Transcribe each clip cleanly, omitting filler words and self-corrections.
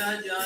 Hare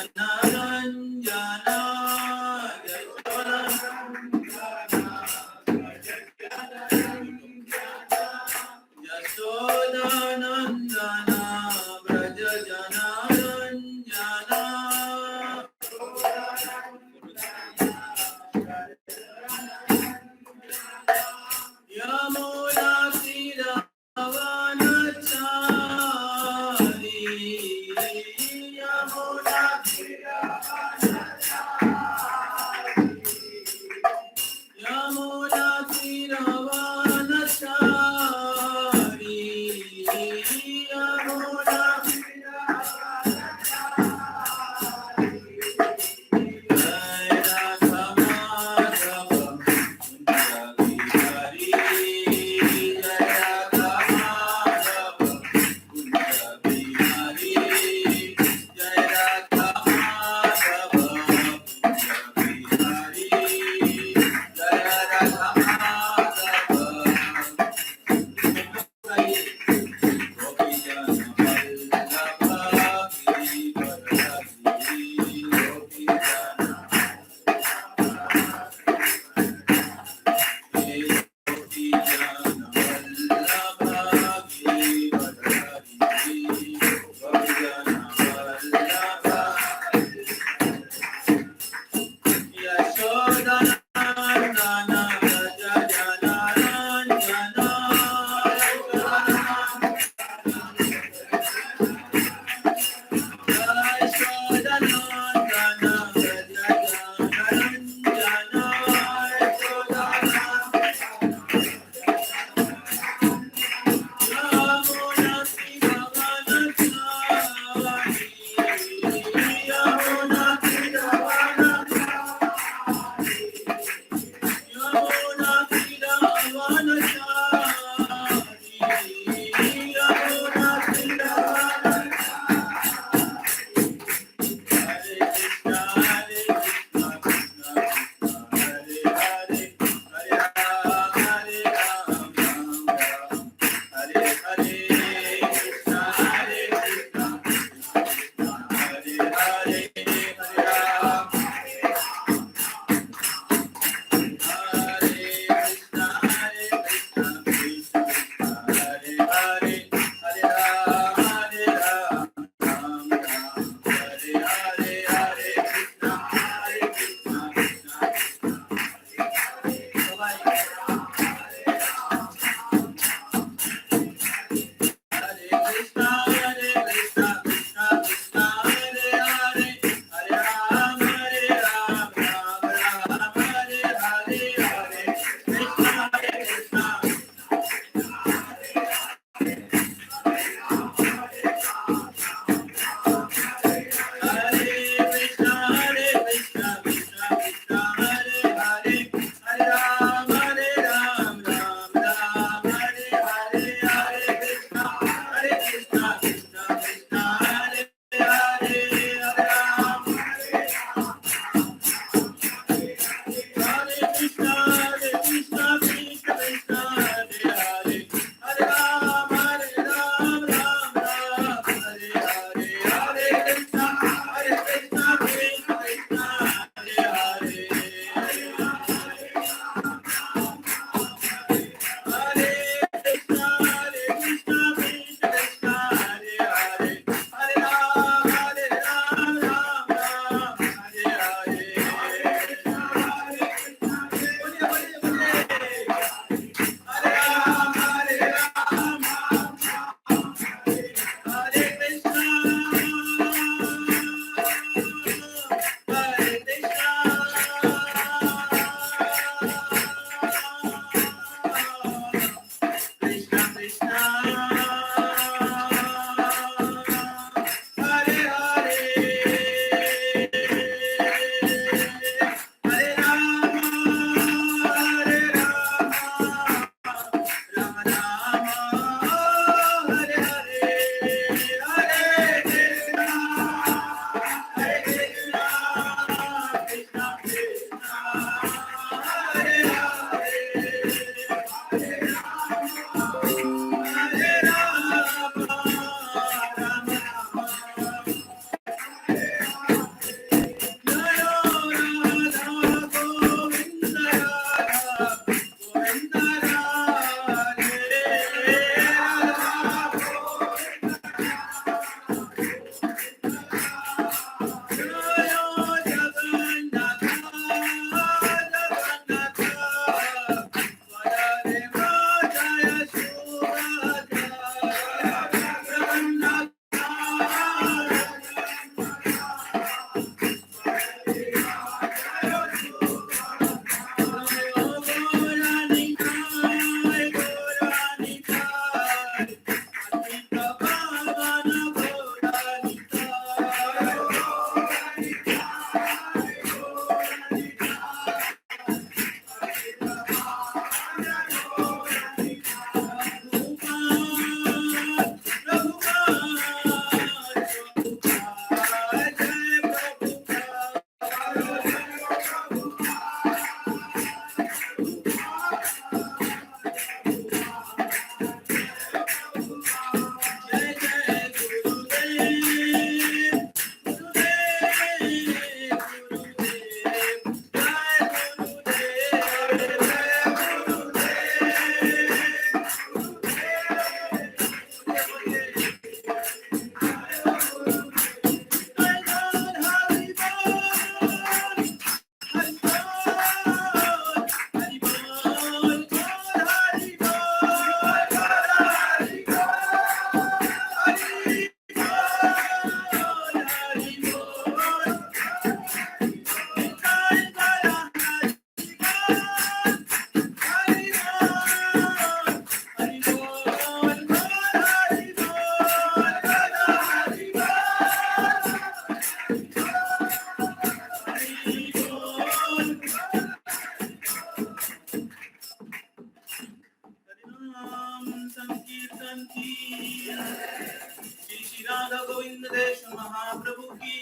महाप्रभु की,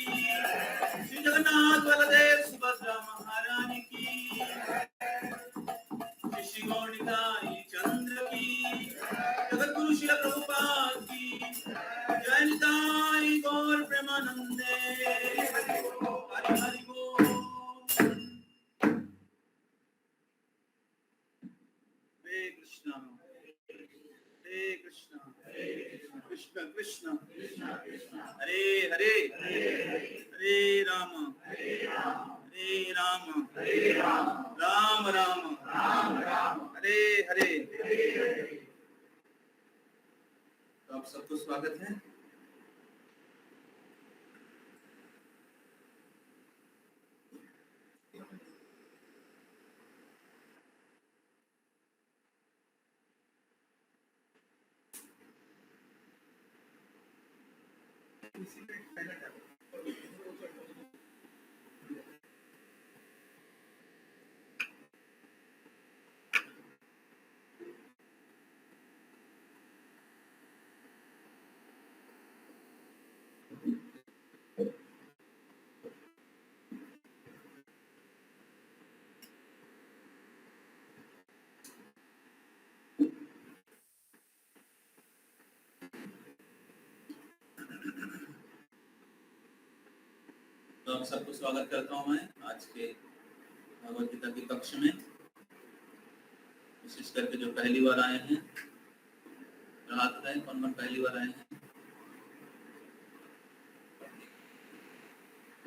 श्री जगन्नाथ बलदेव सुभद्रा महारानी की, श्री गौरनिताई चंद्र की, जगत गुरु श्रील प्रभुपाद की जय। निताई गौर प्रेमानंदे हरि हरि बोल। हरे कृष्णा कृष्ण कृष्ण हरे हरे, हरे राम राम राम हरे हरे। तो आप सबको स्वागत है। तो आप सबको स्वागत करता हूँ मैं आज के भगवद गीता की कक्ष में। विशेष करके जो पहली बार आए हैं, हाथ उठाएं कौन कौन पहली बार आए हैं।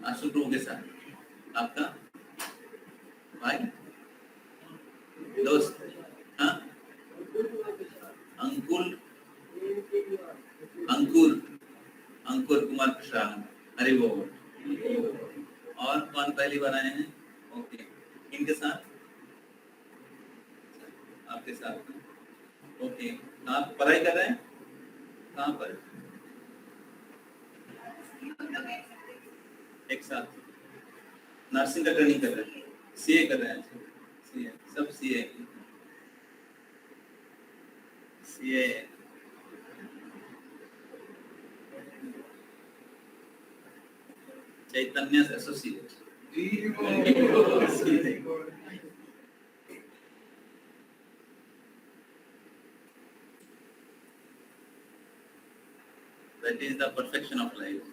आशु प्रभु के साथ आपका भाई दोस्त, हाँ अंकुर कुमार प्रसाद, हरि बोल। और कौन पहली बार आए हैं? ओके, इनके साथ आपके साथ, ओके। आप पढ़ाई कर रहे हैं कहाँ पर? एक साथ नर्सिंग का ट्रेनिंग कर रहे हैं, सीए कर रहे हैं, सीए सब CA Chaitanya associate. That is the perfection of life.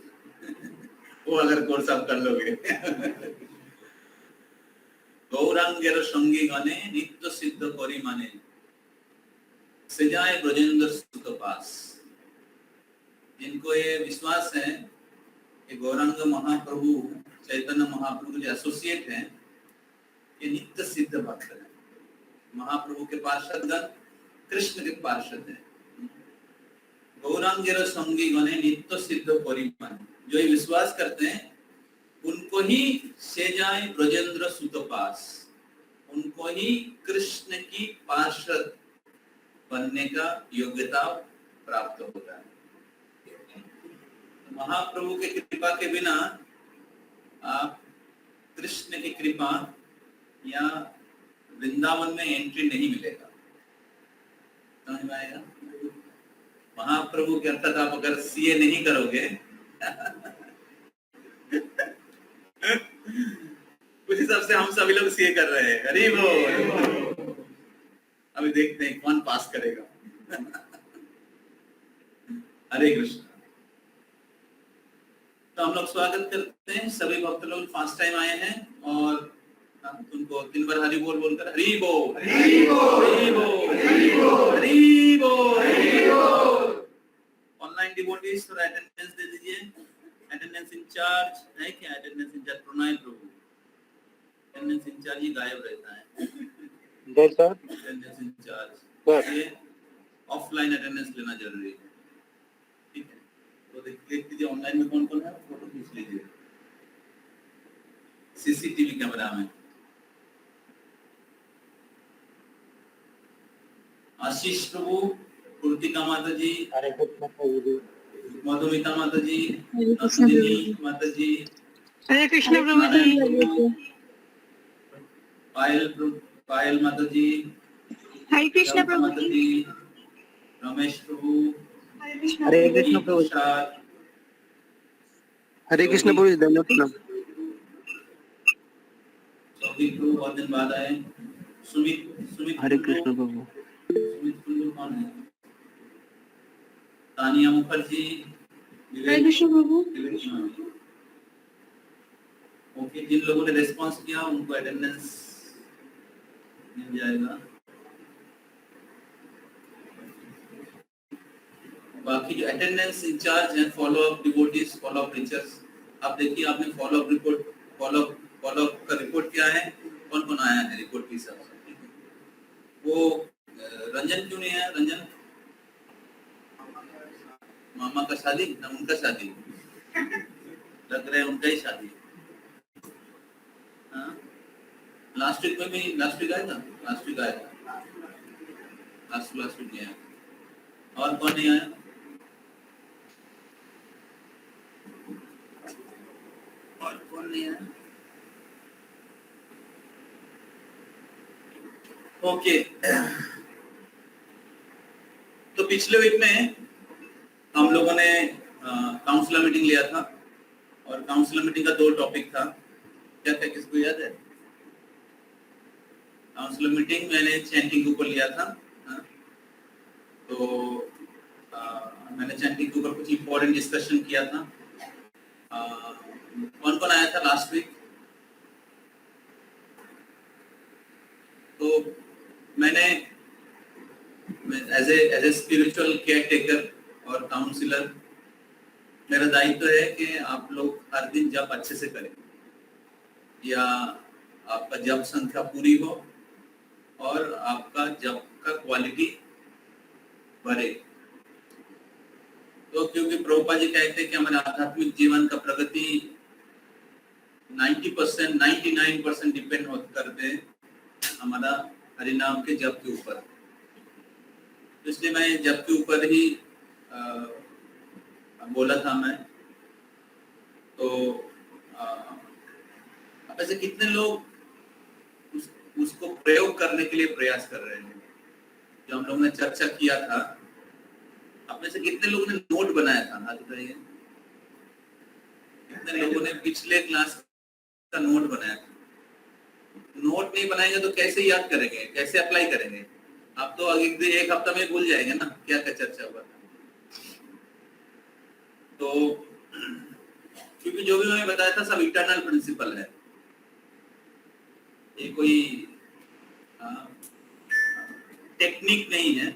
वो अगर कोर्स आप कर लोगे। गौरांगेर संगी गणे नित्य सिद्ध करी माने से जाए ब्रजेंद्र सुत पास। जिनको ये विश्वास है कि गौरांग महाप्रभु चैतन्य महाप्रभु जो एसोसिएट हैं, ये नित्य सिद्ध भक्त हैं। महाप्रभु के पार्षदगण कृष्ण के पार्षद हैं। गौरांगेर संगी गणे नित्य सिद्ध परिमान, जो ये विश्वास करते हैं उनको ही से जाए ब्रजेंद्र सुत पास, उनको ही कृष्ण की पार्षद बनने का योग्यता प्राप्त होता है। महाप्रभु के कृपा के बिना आप कृष्ण की कृपा या वृंदावन में एंट्री नहीं मिलेगा। समझ में आएगा? महाप्रभु के अर्थात आप अगर सीए नहीं करोगे उस हिसाब से हम सभी लोग सीए कर रहे हैं। हरि बोल। अभी देखते हैं कौन पास करेगा। हरे कृष्ण। तो हम लोग स्वागत करते हैं सभी भक्त लोग फर्स्ट टाइम आए हैं और उनको दिन भर हरि बोल बोलकर हरि बोल हरि बोल हरि बोल हरि बोल हरि बोल हरि बोल। ऑनलाइन डिवोटीज थोड़ा अटेंडेंस दे दीजिए। अटेंडेंस इंचार्ज है क्या? अटेंडेंस इंचार्ज प्रणय प्रभु, अटेंडेंस इंचार्ज ही गायब रहता है। जय सर। अटेंडेंस इंचार्ज ये ऑफलाइन अटेंडेंस लेना जरूरी है, ठीक है? तो देख लीजिए ऑनलाइन में कौन कौन है, फोटो खींच लीजिए सीसीटीवी कैमरा में। आशीष प्रभु, कृतिका माता जी, मधुमिता माता जी, नंदिनी माता जी, हरे कृष्ण प्रभु जी, पायल माता जी, हरे कृष्ण प्रभु जी, रमेश प्रभु, हरे कृष्ण प्रभु, हरे कृष्ण प्रभु जी, धन्यवाद प्रणाम। सौभिक प्रभु बहुत दिन बाद आए। सुमित सुमित हरे कुंडू, कृष्ण प्रभु। सुमित कुंडू कौन है? तानिया मुखर्जी, हरे कृष्ण प्रभु। ओके, जिन लोगों ने रिस्पांस किया उनको अटेंडेंस मिल जाएगा। बाकी जो अटेंडेंस इंचार्ज हैं, follow up devotees, follow up teachers, आप देखिए आपने follow up report, follow up का रिपोर्ट क्या है, कौन कौन आया है रिपोर्ट के हिसाब से, ठीक है। वो रंजन क्यों नहीं आया? रंजन मामा का शादी ना उनका शादी लग रहा है, उनका ही शादी। हाँ, लास्ट वीक में भी, लास्ट वीक आया था, लास्ट वीक आया था, लास्ट वीक नहीं आया। और कौन नहीं आया? और कौन नहीं आया? ओके, तो पिछले वीक में हम लोगों ने काउंसलर मीटिंग लिया था और काउंसलर मीटिंग का 2 टॉपिक था। क्या था, किसको याद है? काउंसलर मीटिंग मैंने चैंटिंग के ऊपर लिया था। हाँ? तो मैंने चैंटिंग के ऊपर कुछ इंपॉर्टेंट डिस्कशन किया था। कौन कौन आया था लास्ट वीक? तो मैंने as a spiritual care taker और काउंसलर, मेरा दायित्व है कि आप लोग हर दिन जप अच्छे से करें, या आपका जप संख्या पूरी हो और आपका जप का क्वालिटी बढ़े। तो क्योंकि प्रभुपाद जी कहते हैं कि हमारे आध्यात्मिक जीवन का प्रगति 90%, 99% डिपेंड करते हैं हमारा हरिनाम के जप के ऊपर। इसलिए मैं जप के ऊपर ही बोला था मैं। तो अब ऐसे कितने लोग उसको प्रयोग करने के लिए प्रयास कर रहे हैं? जो हम लोगों ने चर्चा किया था, आप में से कितने लोगों ने नोट बनाया था? हाथ उठाइए। कितने लोगों ने पिछले क्लास का नोट बनाया था? नोट नहीं बनाएंगे तो कैसे याद करेंगे, कैसे अप्लाई करेंगे? आप तो एक हफ्ता में भूल जाएंगे ना क्या क्या चर्चा हुआ था। तो क्योंकि जो भी मैंने बताया था सब इंटरनल प्रिंसिपल है, ये कोई टेक्निक नहीं है,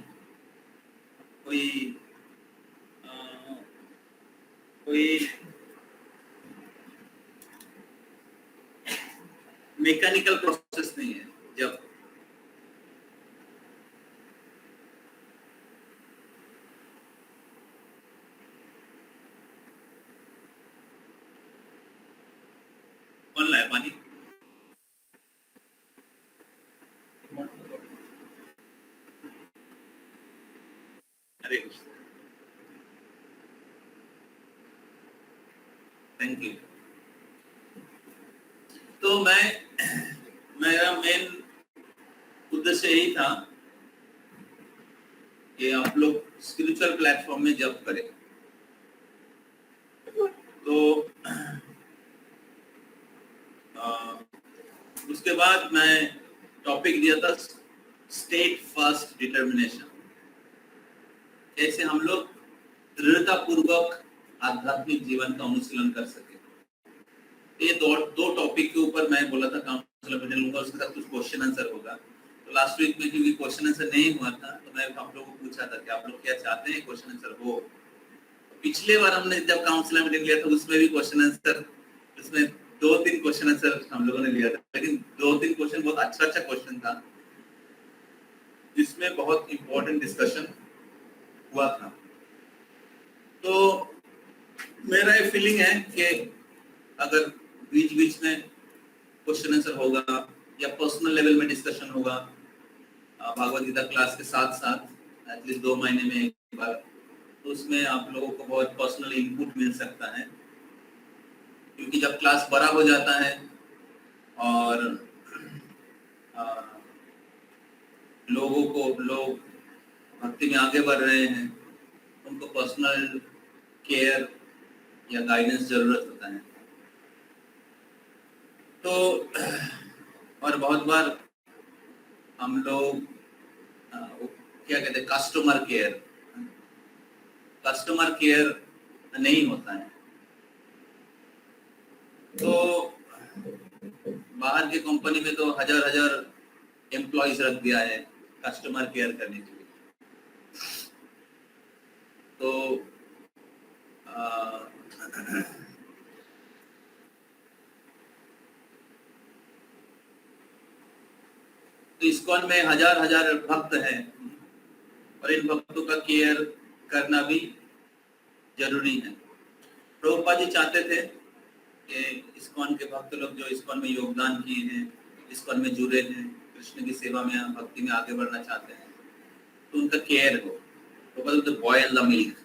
कोई मैकेनिकल प्रोसेस नहीं है। जब कौन लाया पानी? हरे कृष्ण, थैंक यू। तो मेरा मेन उद्देश्य यही था कि आप लोग स्पिरिचुअल प्लेटफॉर्म में जब करें। तो उसके बाद मैं टॉपिक दिया था स्टेट फर्स्ट डिटर्मिनेशन, कैसे हम लोग दृढ़ता पूर्वक आध्यात्मिक जीवन का अनुशीलन कर सके। ये दो टॉपिक के ऊपर मैं बोला था काउंसलर मीटिंग लूंगा, उसके साथ कुछ क्वेश्चन आंसर होगा। तो लास्ट वीक में क्योंकि क्वेश्चन आंसर नहीं हुआ था तो मैं आप लोगों को पूछा था कि आप लोग क्या चाहते हैं क्वेश्चन आंसर हो। पिछले बार हमने जब काउंसलर मीटिंग लिया था उसमें भी क्वेश्चन आंसर, उसमें 2-3 क्वेश्चन आंसर हम लोगों ने लिया था, लेकिन 2-3 क्वेश्चन बहुत अच्छा क्वेश्चन था जिसमें बहुत इंपॉर्टेंट डिस्कशन हुआ था। तो मेरा ये फीलिंग है कि अगर बीच बीच में क्वेश्चन आंसर होगा या पर्सनल लेवल में डिस्कशन होगा भागवत गीता क्लास के साथ साथ एटलीस्ट 2 महीने में एक बार, तो उसमें आप लोगों को बहुत पर्सनल इनपुट मिल सकता है। क्योंकि जब क्लास बड़ा हो जाता है और लोग भक्ति में आगे बढ़ रहे हैं, उनको पर्सनल केयर या गाइडेंस जरूरत होता है। तो और बहुत बार हम लोग क्या कहते हैं, कस्टमर केयर नहीं होता है। तो बाहर की कंपनी में तो हजार एम्प्लॉइज रख दिया है कस्टमर केयर करने के लिए। तो इस्कॉन में हजार भक्त हैं और इन भक्तों का केयर करना भी जरूरी है। प्रभुपाद जी चाहते थे कि इस्कॉन के भक्त लोग जो इस्कॉन में योगदान किए हैं, इस्कॉन में जुड़े हैं, कृष्ण की सेवा में, भक्ति में आगे बढ़ना चाहते हैं, तो उनका केयर हो। तो बॉयल द मिल्क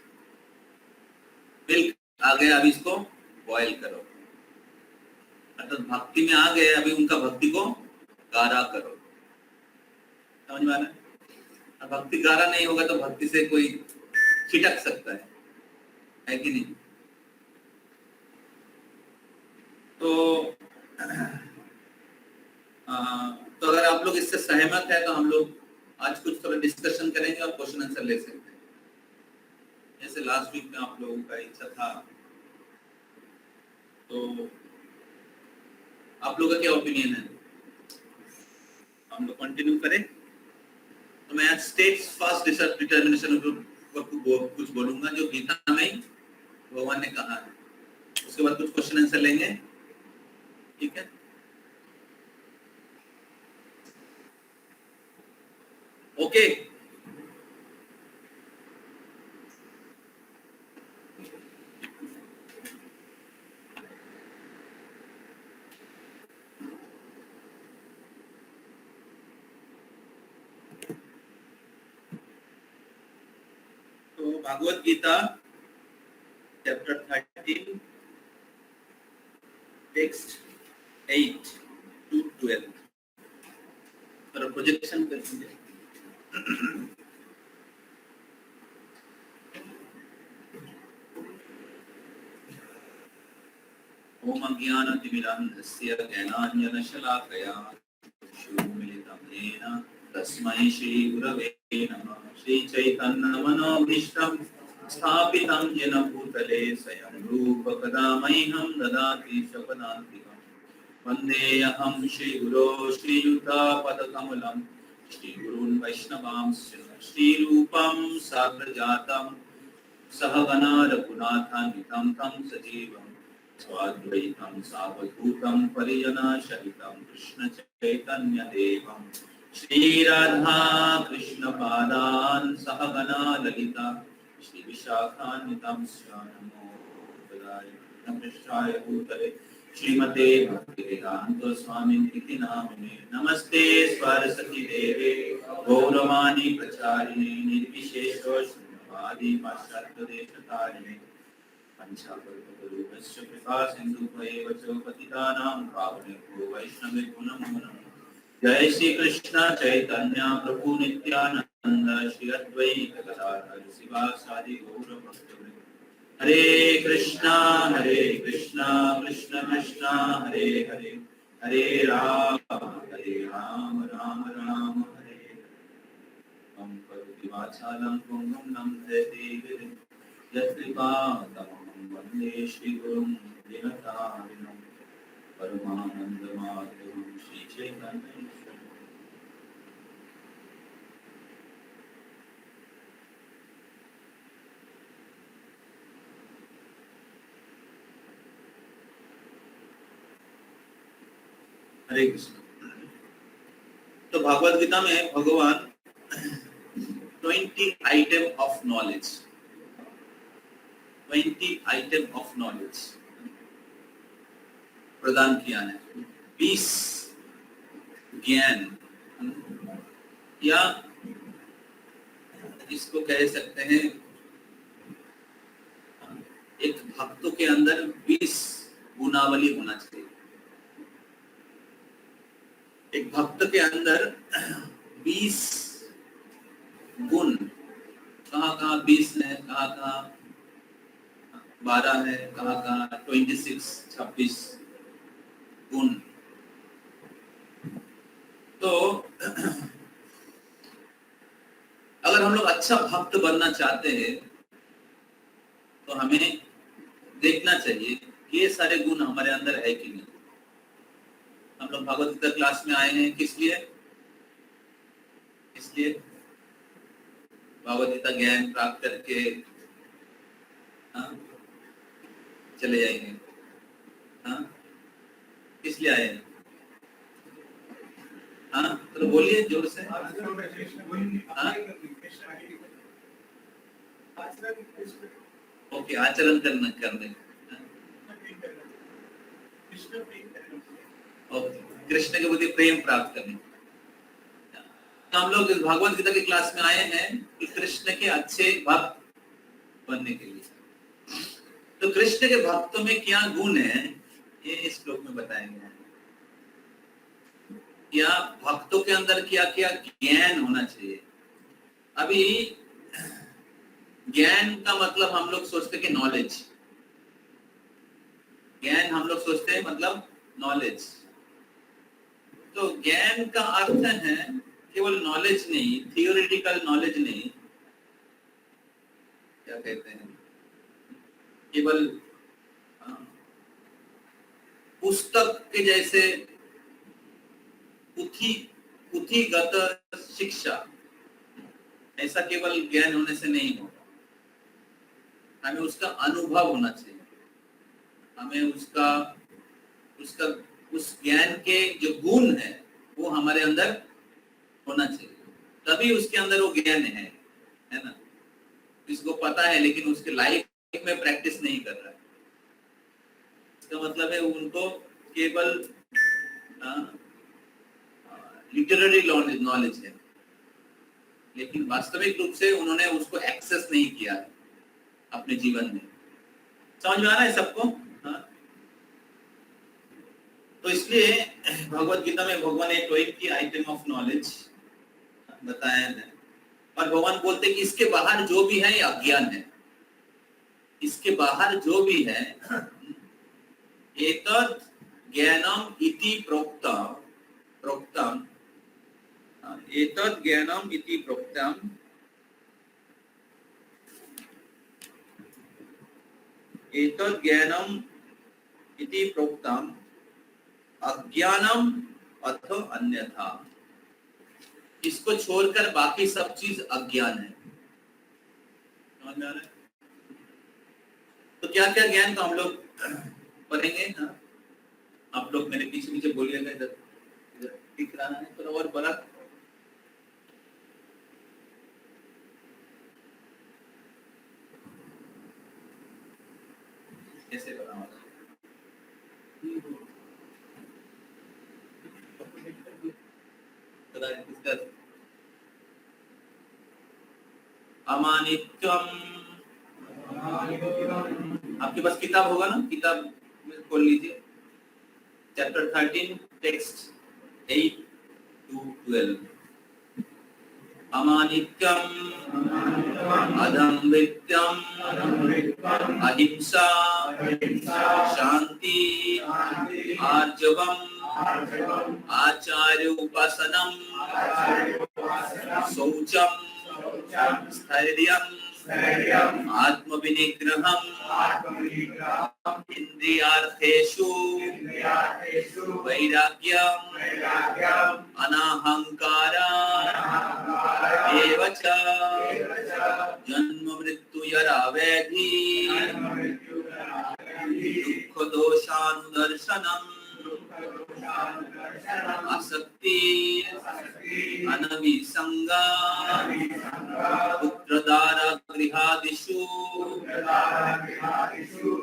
आ गया, अभी इसको बॉयल करो। अर्थात भक्ति में आ गए, अभी उनका भक्ति को गाढ़ा करो। समझ में आ रहा है? भक्ति गाढ़ा नहीं होगा तो भक्ति से कोई छिटक सकता है कि नहीं? तो अगर आप लोग इससे सहमत है तो हम लोग आज कुछ थोड़ा डिस्कशन करेंगे और क्वेश्चन आंसर ले सकते हैं। जैसे लास्ट वीक में आप लोगों का इच्छा था, तो आप लोगों का क्या ओपिनियन है? हम लोग कंटिन्यू करें? तो मैं आज स्टेट्स फर्स्ट डिटर्मिनेशन कुछ बोलूंगा जो गीता में भगवान ने कहा है। उसके बाद कुछ क्वेश्चन आंसर लेंगे, ठीक है? ओके। तो Bhagavad Gita chapter 13 text 8 to 12 पर प्रोजेक्शन करेंगे। ओम अज्ञानतिमिरान्धस्य ज्ञानाञ्जनशलाकया चक्षुरुन्मिलितं येन तस्मै श्रीगुरवे नमः। श्रीचैतन्यमनोभीष्टं स्थापितं येन भूतले स्वयं रूप कदा मह्यं ददाति स्वपदान्तिकं। वन्देऽहं श्रीगुरो श्रीयुतापदकमलं श्रीगुरून् वैष्णवांश्च श्रीरूपं साग्रजातं सहगणा रघुनाथान्वितं तं सजीवं स्वाद्वैतं सावधूतं परिजनसहितं कृष्ण चैतन्यदेवं श्रीराधा कृष्ण पादान् सहगणा ललिता श्रीविशाखान्वितं नमो नमः भूतले श्रीमते भक्तिवेदांत स्वामिनिति नामिने। नमस्ते सरस्वती देवे गौरवाणी प्रचारिणे निर्विशेष शून्यवादी पाश्चात्यदेशतारिणे पंचाकल्पतरुभ्यश्च कृपा सिन्धुभ्येव च पतितानां पावनेभ्यो वैष्णवेभ्यो नमो नमः। जय श्री कृष्ण चैतन्य प्रभु नित्यानंद श्री अद्वैत गदाधर शिवासादि गौर भक्तवृंद। हरे कृष्णा कृष्ण कृष्ण हरे हरे, हरे राम राम राम हरे हरे। हम करोति वाचालं पुंगं लंघयते गिरिं यत्कृपातमहं वन्दे श्रीगुरुं दीनतारिणं परमानन्दमाधवं श्रीचैतन्यं। हरे कृष्ण। तो भागवत गीता में भगवान 20 item of knowledge 20 item of knowledge प्रदान किया है। 20 ज्ञान, या इसको कह सकते हैं एक भक्तों के अंदर 20 गुणावली होना चाहिए। एक भक्त के अंदर 20 गुण, कहाँ 20 है, कहाँ 12 है, कहाँ 26 गुण। तो अगर हम लोग अच्छा भक्त बनना चाहते हैं तो हमें देखना चाहिए कि ये सारे गुण हमारे अंदर है कि नहीं। हम लोग भगवत गीता क्लास में आए हैं किस लिए? इसलिए भगवत गीता ज्ञान प्राप्त करके चले जाएंगे। इसलिए आए हैं। तो बोलिए जोर से। ओके, आचरण करने ओके, कृष्ण के प्रति प्रेम प्राप्त करने। तो हम लोग इस भगवत गीता की क्लास में आए हैं कि कृष्ण के अच्छे भक्त बनने के लिए। तो कृष्ण के भक्तों में क्या गुण है ये इस श्लोक में बताया गया है। या भक्तों के अंदर क्या क्या ज्ञान होना चाहिए। अभी ज्ञान का मतलब हम लोग सोचते कि नॉलेज, ज्ञान हम लोग सोचते हैं मतलब नॉलेज। तो ज्ञान का अर्थ है केवल नॉलेज नहीं, थियोरिटिकल नॉलेज नहीं, क्या कहते हैं, केवल पुस्तक के जैसे पुथीगत शिक्षा, ऐसा केवल ज्ञान होने से नहीं होगा। हमें उसका अनुभव होना चाहिए, हमें उसका उस ज्ञान के जो गुण है वो हमारे अंदर होना चाहिए, तभी उसके अंदर वो ज्ञान है ना। इसको पता है लेकिन उसके लाइफ में प्रैक्टिस नहीं कर रहा है, इसका मतलब है उनको केवल लिटररी नॉलेज है, लेकिन वास्तविक रूप से उन्होंने उसको एक्सेस नहीं किया है अपने जीवन में। समझ में आ रहा है सबको? तो इसलिए भगवत गीता में भगवान ने 20 आइटम ऑफ नॉलेज बताया है, और भगवान बोलते हैं कि इसके बाहर जो भी है ये अज्ञान है। इसके बाहर जो भी है एतत् ज्ञानम इति प्रोक्तम, एतत् ज्ञानम इति प्रोक्तम, एतत् ज्ञानम इति प्रोक्तम अज्ञानम अथ अन्यथा। इसको छोड़कर बाकी सब चीज अज्ञान है। समझ में आ रहा है? तो क्या क्या ज्ञान तो हम लोग पढ़ेंगे। आप लोग मेरे पीछे पीछे बोलिएगा, इधर दिख रहा है थोड़ा और बड़ा। कैसे बनाओ? अमानित्यम। आपके पास किताब होगा ना, किताब खोल लीजिए। Chapter 13 text 8 to 12। अमानित्यम, अदम्भित्यम, अहिंसा, शांति, आर्जवम, आचार्य उपासनम, शौचम, स्थैर्यम, आत्मविनिग्रहम, इंद्रियार्थेषु वैराग्यम, अनाहंकारा एव च जन्म मृत्यु जरा व्याधि दुःख दोषानुदर्शनम, आसक्ति अनभिसंगा पुत्रदारा गृहादिषु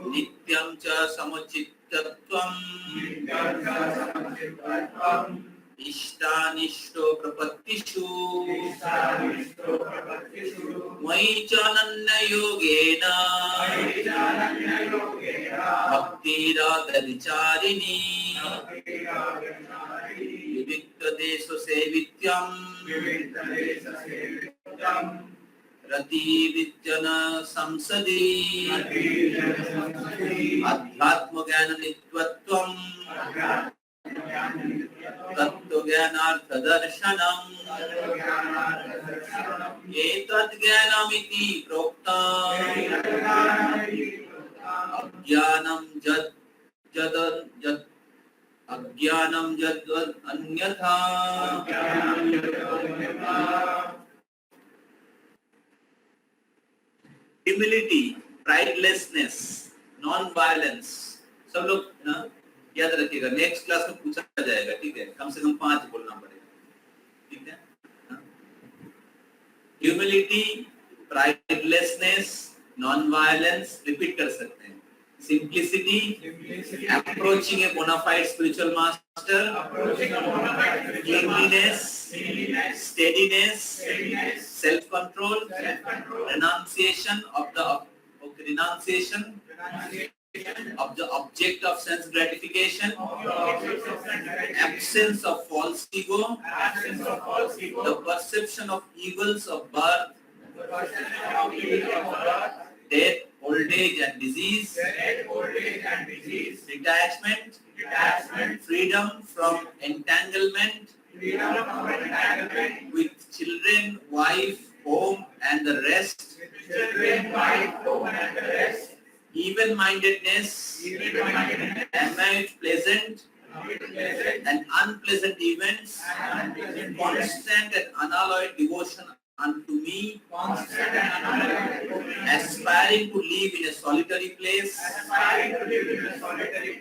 नित्यं च समचित्तत्वम् इष्टानिष्टो प्रपत्तिषु मयि च अनन्ययोगेन भक्तिरागविचारिणी विविक्तदेशसेवित्यम् रतिर्जन संसदि अध्यात्म ज्ञान नित्यत्वम् तत्व ज्ञानार्थ दर्शनम् एतद् ज्ञानमिति प्रोक्तम् अज्ञानं अज्ञानं यद् अन्यथा ह्यूमिलिटी, प्राइडलेसनेस, नॉन वायलेंस, सब लोग ना याद रखिएगा, नेक्स्ट क्लास में पूछा जाएगा, ठीक है? कम से कम 5 बोलना पड़ेगा, ठीक है? ह्यूमिलिटी, प्राइडलेसनेस, नॉन वायलेंस, रिपीट कर सकते हैं। Simplicity, approaching a bona fide spiritual master, cleanliness, steadiness, self-control, renunciation of the object of sense gratification, absence of false ego, the perception of evils of birth, death, old age and disease, detachment, freedom from entanglement with children, wife, home and the rest, even-mindedness, amid pleasant and unpleasant events, constant and unalloyed devotion unto me, aspiring to live in a solitary place,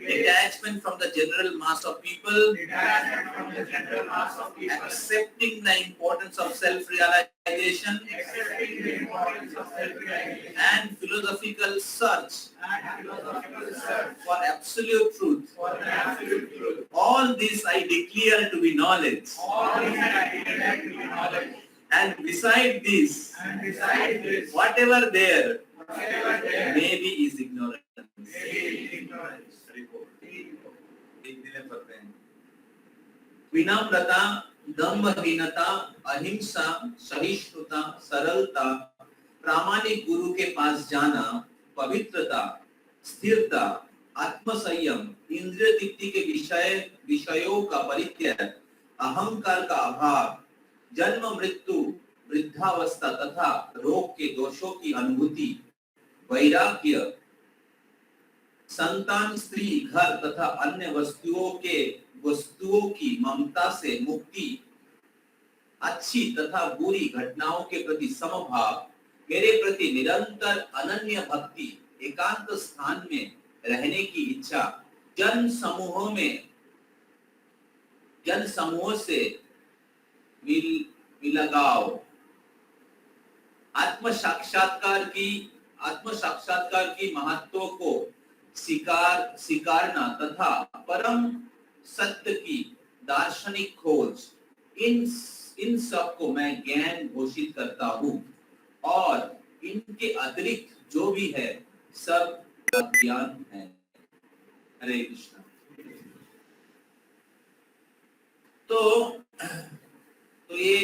detachment from the general mass of people, accepting the importance of self-realization, and philosophical search for absolute truth. All this I declare to be knowledge. And beside this, whatever there may be is ignorance. विनम्रता, दम्भहीनता, अहिंसा, सहिष्णुता, सरलता, प्रामाणिक गुरु के पास जाना, पवित्रता, स्थिरता, आत्मसंयम, इंद्रिय तृप्ति के विषयों का परित्याग, अहंकार का अभाव, जन्म मृत्यु, वृद्धावस्था तथा रोग के दोषों की अनुभूति, वैराग्य, संतान, स्त्री, घर तथा अन्य वस्तुओं की ममता से मुक्ति, अच्छी तथा बुरी घटनाओं के प्रति समभाव, मेरे प्रति निरंतर अनन्य भक्ति, एकांत स्थान में रहने की इच्छा, जन समूहों से मिलगाव, आत्म साक्षात्कार की महत्व को स्वीकारना तथा परम सत्य की दार्शनिक खोज, इन सब को मैं ज्ञान घोषित करता हूँ और इनके अतिरिक्त जो भी है सब अज्ञान है। हरे कृष्ण। तो ये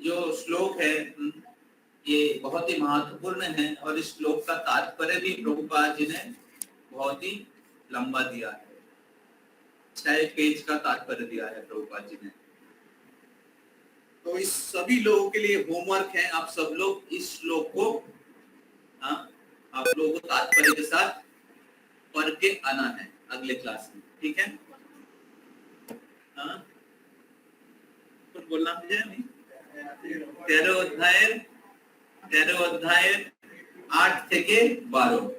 जो श्लोक है ये बहुत ही महत्वपूर्ण है और इस श्लोक का तात्पर्य भी प्रभुपाद जी ने बहुत ही लंबा दिया है, 6 पेज का तात्पर्य दिया है प्रभुपाद जी ने। तो इस सभी लोगों के लिए होमवर्क है, आप सब लोग इस श्लोक को आप लोगों को तात्पर्य के साथ पढ़ के आना है अगले क्लास में, ठीक है? कुछ बोलना मुझे नहीं? 13 अध्याय 8 থেকে 12।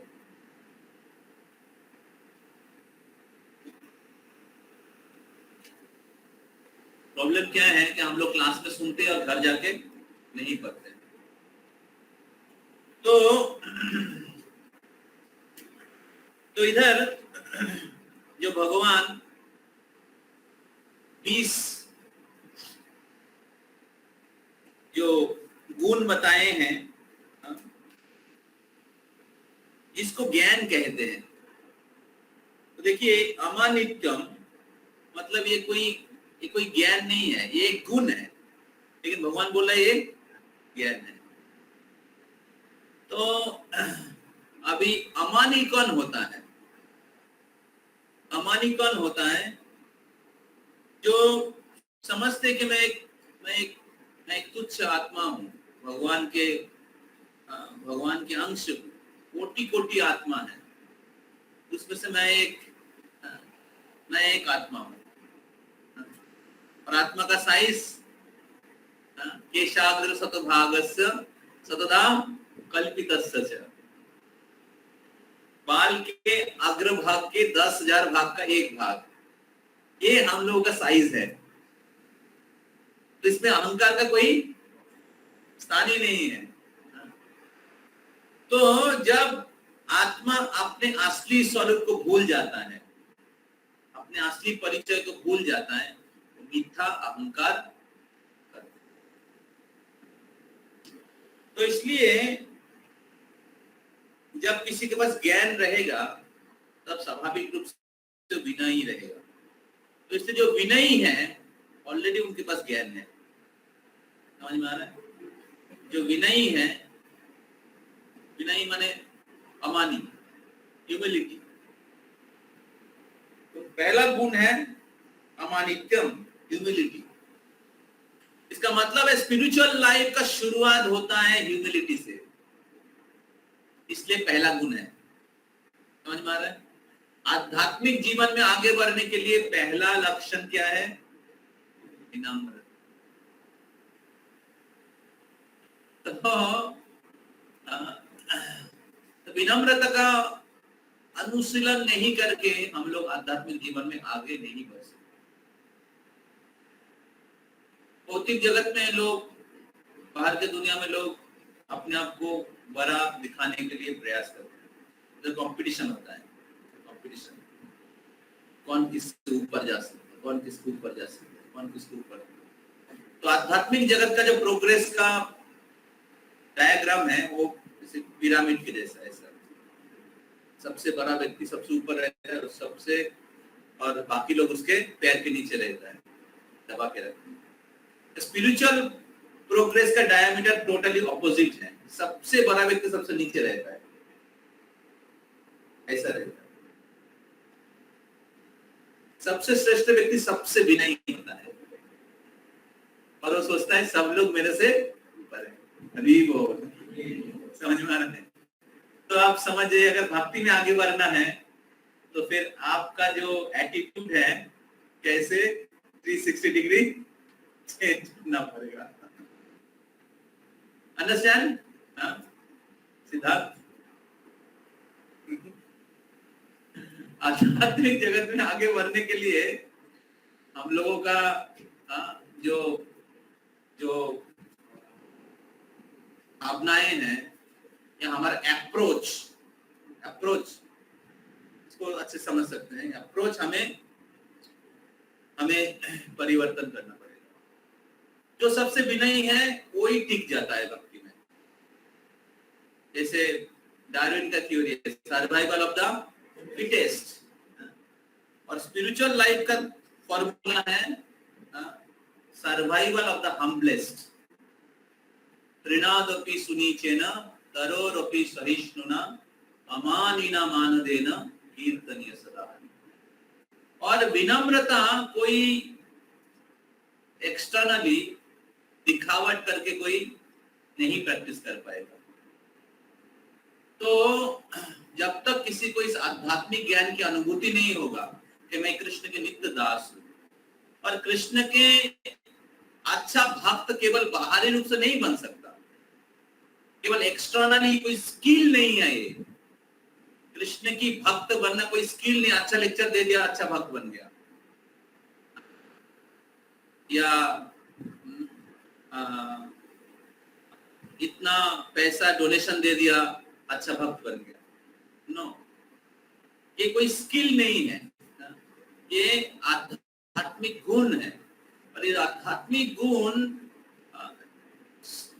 प्रॉब्लम क्या है कि हम लोग क्लास में सुनते हैं और घर जाके नहीं पढ़ते। तो इधर जो भगवान 20 जो गुण बताए हैं इसको ज्ञान कहते हैं। तो देखिए अमानित्यम मतलब ये कोई ज्ञान नहीं है, ये एक गुण है, लेकिन भगवान बोल रहा है ये ज्ञान है। तो अभी अमानी कौन होता है? अमानी कौन होता है? जो समझते कि मैं एक तुच्छ आत्मा हूँ, भगवान के अंश हूँ, कोटि कोटि आत्मा है, उसमें से मैं एक आत्मा हूँ। और आत्मा का साइज केशाग्र शतभागस्य सतदा कल्पितस्य च, बाल के अग्रभाग के 10,000 भाग का एक भाग, ये हम लोगों का साइज है। तो इसमें अहंकार का कोई स्थान ही नहीं है। तो जब आत्मा अपने असली स्वरूप को भूल जाता है, अपने असली परिचय को भूल जाता है, तो मिथ्या अहंकार करता है। तो इसलिए जब किसी के पास ज्ञान रहेगा तब स्वाभाविक रूप से विनयी रहेगा। तो इससे जो विनयी है ऑलरेडी उनके पास ज्ञान है। समझ में आ रहा है? जो विनयी है, विनयी माने अमानी, ह्यूमिलिटी। तो पहला गुण है अमानित्यम, ह्यूमिलिटी। इसका मतलब है स्पिरिचुअल लाइफ का शुरुआत होता है ह्यूमिलिटी से, इसलिए पहला गुण है। समझ में आ रहा है? आध्यात्मिक जीवन में आगे बढ़ने के लिए पहला लक्षण क्या है? विनम्र। तो विनम्रता का अनुशीलन नहीं करके हम लोग आध्यात्मिक जीवन में आगे नहीं बढ़ सकते। भौतिक जगत में लोग, बाहर के दुनिया में लोग अपने आप को बड़ा दिखाने के लिए प्रयास करते हैं। तो कंपटीशन होता है, कंपटीशन, कौन किससे ऊपर जा सकता है, कौन किसके ऊपर जा सकता है, कौन किसके ऊपर। तो आध्यात्मिक जगत का जो प्रोग्रेस का डायग्राम है वो जैसे पिरामिड के जैसा है। सबसे बड़ा व्यक्ति सबसे ऊपर रहता है और बाकी लोग उसके पैर के नीचे रहता है, दबा के रखते हैं। स्पिरिचुअल प्रोग्रेस का डायमीटर टोटली ऑपोजिट है। सबसे बड़ा व्यक्ति सबसे नीचे रहता है, ऐसा रहता है। सबसे श्रेष्ठ व्यक्ति सबसे विनयी होता है और वो सोचता है सब लोग मेरे से ऊपर है। हरि बोल। समझ में आ रहा है? तो आप समझिए, अगर भक्ति में आगे बढ़ना है तो फिर आपका जो एटीट्यूड है कैसे 360 डिग्री चेंज करना पड़ेगा। अंडरस्टैंड? सिद्धार्थ, आध्यात्मिक जगत में आगे बढ़ने के लिए हम लोगों का जो भावनाएं हैं या हमारा अप्रोच इसको अच्छे समझ सकते हैं। अप्रोच हमें परिवर्तन करना पड़ेगा। जो सबसे विनयी है वही टिक जाता है भक्ति में। जैसे डार्विन का थ्योरी है, सर्वाइवल ऑफ द फिटेस्ट, और स्पिरिचुअल लाइफ का फॉर्मूला है सर्वाइवल ऑफ द हम्बलेस्ट। त्रिनादपि सुनीचेन तरोरपि सहिष्णुना अमानिना मानदेन कीर्तनीय सदा। और विनम्रता कोई एक्सटर्नली दिखावट करके कोई नहीं प्रैक्टिस कर पाएगा। तो जब तक किसी को इस आध्यात्मिक ज्ञान की अनुभूति नहीं होगा कि मैं कृष्ण के नित्य दास हूं, और कृष्ण के अच्छा भक्त केवल बाहरी रूप से नहीं बन सकता, केवल एक्सटर्नली कोई स्किल नहीं है। ये कृष्ण की भक्त बनना कोई स्किल नहीं। अच्छा लेक्चर दे दिया, अच्छा भक्त बन गया, या इतना पैसा डोनेशन दे दिया, अच्छा भक्त बन गया। नो, ये कोई स्किल नहीं है, ये आध्यात्मिक गुण है। और ये आध्यात्मिक गुण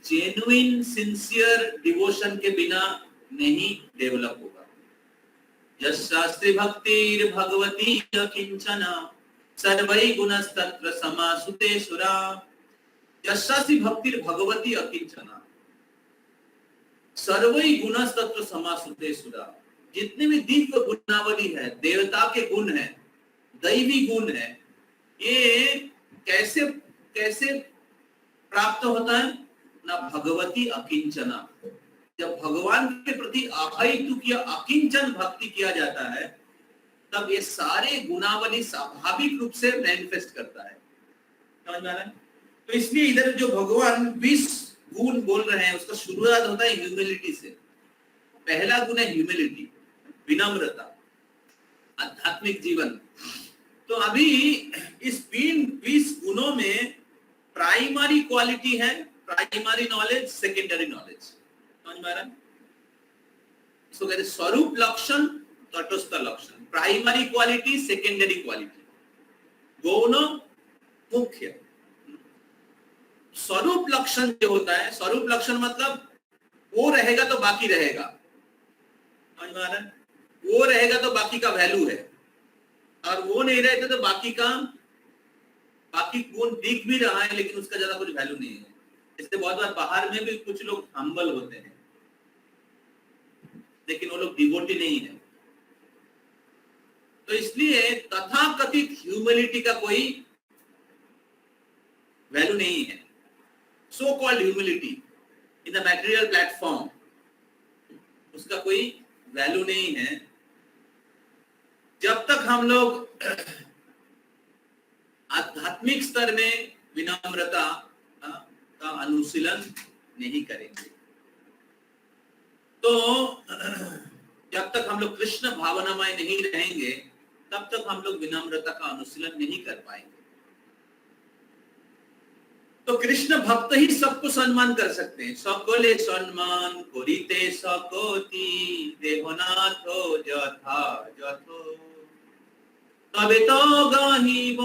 जेन्युइन सिंसियर डिवोशन के बिना नहीं डेवलप होगा। यशास्त्री भक्तिर भगवती अकिंचना सर्वै गुणस्तत्र समासुते सुरा। यशास्त्री भक्तिर भगवती अकिंचना, सर्वै गुणस्तत्र समासुते सुरा, जितने भी दिव्य गुणावली है, देवता के गुण है, दैवी गुण है, ये कैसे कैसे प्राप्त होता है ना? भगवती अकिंचना, जब भगवान के प्रति अहैतुक या अकिंचन भक्ति किया जाता है, तब ये सारे गुणावली स्वाभाविक रूप से मैनिफेस्ट करता है। समझ में आ रहा है? तो इसलिए इधर जो भगवान 20 गुण बोल रहे हैं, उसका शुरुआत होता है ह्यूमिलिटी से। पहला गुण है ह्यूमिलिटी, विनम्रता, आध्यात्मिक जीवन। तो अभी इस 20 गुणों में प्राइमरी क्वालिटी है प्राइमरी नॉलेज, सेकेंडरी नॉलेज। समझ में आ रहा है? इसको कहते हैं स्वरूप लक्षण, तटस्थ लक्षण। प्राइमरी क्वालिटी, सेकेंडरी क्वालिटी, दोनों मुख्य। स्वरूप लक्षण जो होता है, स्वरूप लक्षण मतलब वो रहेगा तो बाकी रहेगा। समझ में आ रहा है? वो रहेगा तो बाकी का वैल्यू है, और वो नहीं रहता तो बाकी गुण दिख भी रहा है लेकिन उसका ज्यादा कुछ वैल्यू नहीं है। इसलिए बहुत बार बाहर में भी कुछ लोग हम्बल होते हैं, लेकिन वो लोग डिवोटी नहीं है। तो इसलिए तथाकथित ह्यूमिलिटी का कोई वैल्यू नहीं है। So called humility in the material platform, उसका कोई वैल्यू नहीं है जब तक हम लोग आध्यात्मिक स्तर में विनम्रता का अनुशीलन नहीं करेंगे। तो जब तक हम लोग कृष्ण भावनामय नहीं रहेंगे, तब तक हम लोग विनम्रता का अनुशीलन नहीं कर पाएंगे। तो कृष्ण भक्त ही सबको सम्मान कर सकते हैं। सकले सम्मान करिते सकति, देहनाथो जथा जथो, तबे तो गाहिब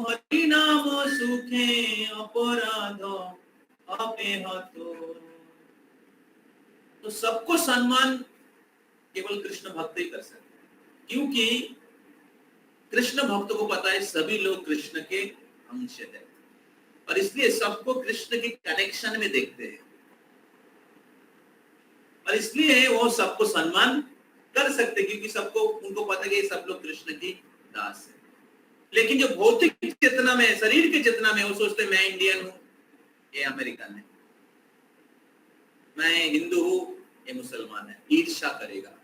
हरि नाम सुखे, अपराध अपेहतो। तो सबको सम्मान केवल कृष्ण भक्त ही कर सकते हैं, क्योंकि कृष्ण भक्त को पता है सभी लोग कृष्ण के अंश है, और इसलिए सबको कृष्ण के कनेक्शन में देखते हैं, और इसलिए वो सबको सम्मान कर सकते हैं, क्योंकि सबको उनको पता है कि सब लोग कृष्ण की दास है। लेकिन जो भौतिक चेतना में, शरीर की चेतना में, वो सोचते मैं इंडियन हूं, ये अमेरिकन है, मैं हिंदू हूं, ये मुसलमान है, ईर्ष्या करेगा।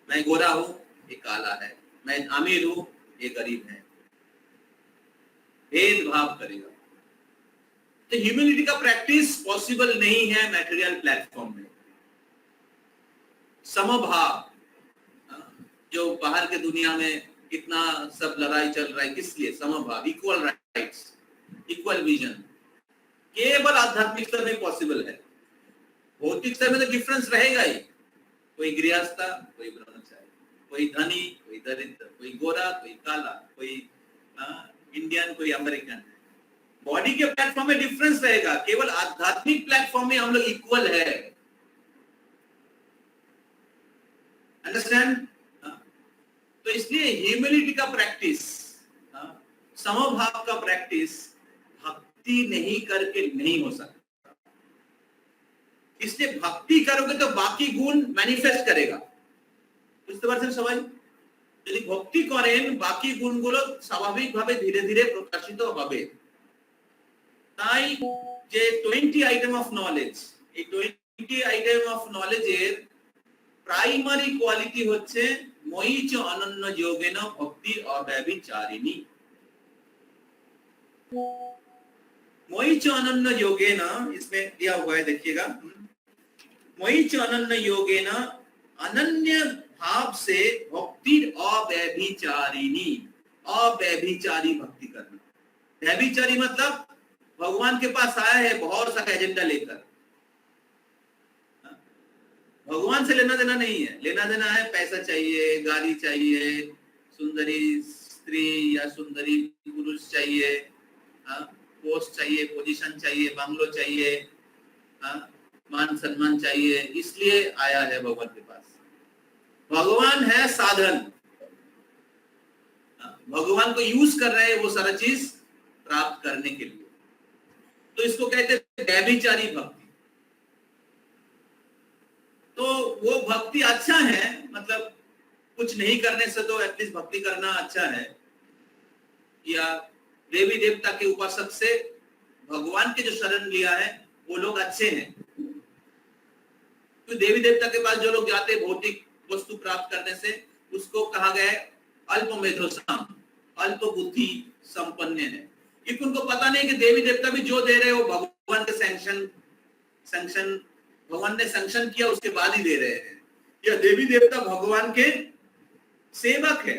मैं गोरा हूं, ये काला है, मैं अमीर हूं, ये गरीब है, भेदभाव करेगा। तो ह्यूमैनिटी का प्रैक्टिस पॉसिबल नहीं है मैटेरियल प्लेटफॉर्म में। समभाव, जो बाहर के दुनिया में इतना सब लड़ाई चल रहा है, किस लिए? समभाव, इक्वल राइट्स, इक्वल विजन, केवल आध्यात्मिक स्तर में पॉसिबल है। भौतिक स्तर में तो डिफरेंस रहेगा ही, कोई गृहस्थ, कोई ब्रह्मचारी, कोई धनी, कोई दरिद्र, कोई गोरा, कोई काला, कोई इंडियन, कोई अमेरिकन। बॉडी के प्लेटफॉर्म में डिफरेंस रहेगा, केवल आध्यात्मिक प्लेटफॉर्म में हम लोग इक्वल है। अंडरस्टैंड? तो इसलिए ह्यूमिलिटी का प्रैक्टिस, समभाव का प्रैक्टिस भक्ति नहीं करके नहीं हो सकता। इसलिए भक्ति करोगे तो बाकी गुण मैनिफेस्ट करेगा। বুঝতে পারছেন সবাই? যদি ভক্তি করেন বাকি গুণগুলো স্বাভাবিকভাবে ধীরে ধীরে প্রকাশিত হবে। তাই যে 20 আইটেম অফ নলেজ, এই 20 আইটেম অফ নলেজের প্রাইমারি কোয়ালিটি হচ্ছে ময়িচ অনন্য যোগেন ভক্তি অব্যভিচারিণী। मयिच अनन्य योगेन, इसमें दिया हुआ है, देखिएगा, मयिच अनन्य योगेन, अनन्य भाव से भक्ति अव्यभिचारिणी, अव्यभिचारी भक्ति करना। व्यभिचारी मतलब भगवान के पास आया है बहुत सा एजेंडा लेकर, भगवान से लेना देना नहीं है। लेना देना है पैसा चाहिए, गाड़ी चाहिए, सुंदरी स्त्री या सुंदरी पुरुष चाहिए, पोस्ट चाहिए, पोजीशन चाहिए, बंगलो चाहिए, मान सम्मान चाहिए, इसलिए आया है भगवान के पास। भगवान है साधन, भगवान को यूज कर रहे हैं वो सारा चीज प्राप्त करने के लिए। तो इसको कहते हैं व्यभिचारी भक्ति। तो वो भक्ति अच्छा है, मतलब कुछ नहीं करने से तो एटलीस्ट भक्ति करना अच्छा है। या देवी देवता के उपासक से भगवान के जो शरण लिया है वो लोग अच्छे हैं। तो देवी देवता के पास जो लोग जाते हैं भौतिक वस्तु प्राप्त करने से, उसको कहा गया है अल्प मेधोसाम, अल्प बुद्धि संपन्न है, क्योंकि उनको पता नहीं कि देवी देवता भी जो दे रहे हो भगवान के सैंक्शन भगवान ने सैंक्शन किया उसके बाद ही दे रहे हैं। या देवी देवता भगवान के सेवक है,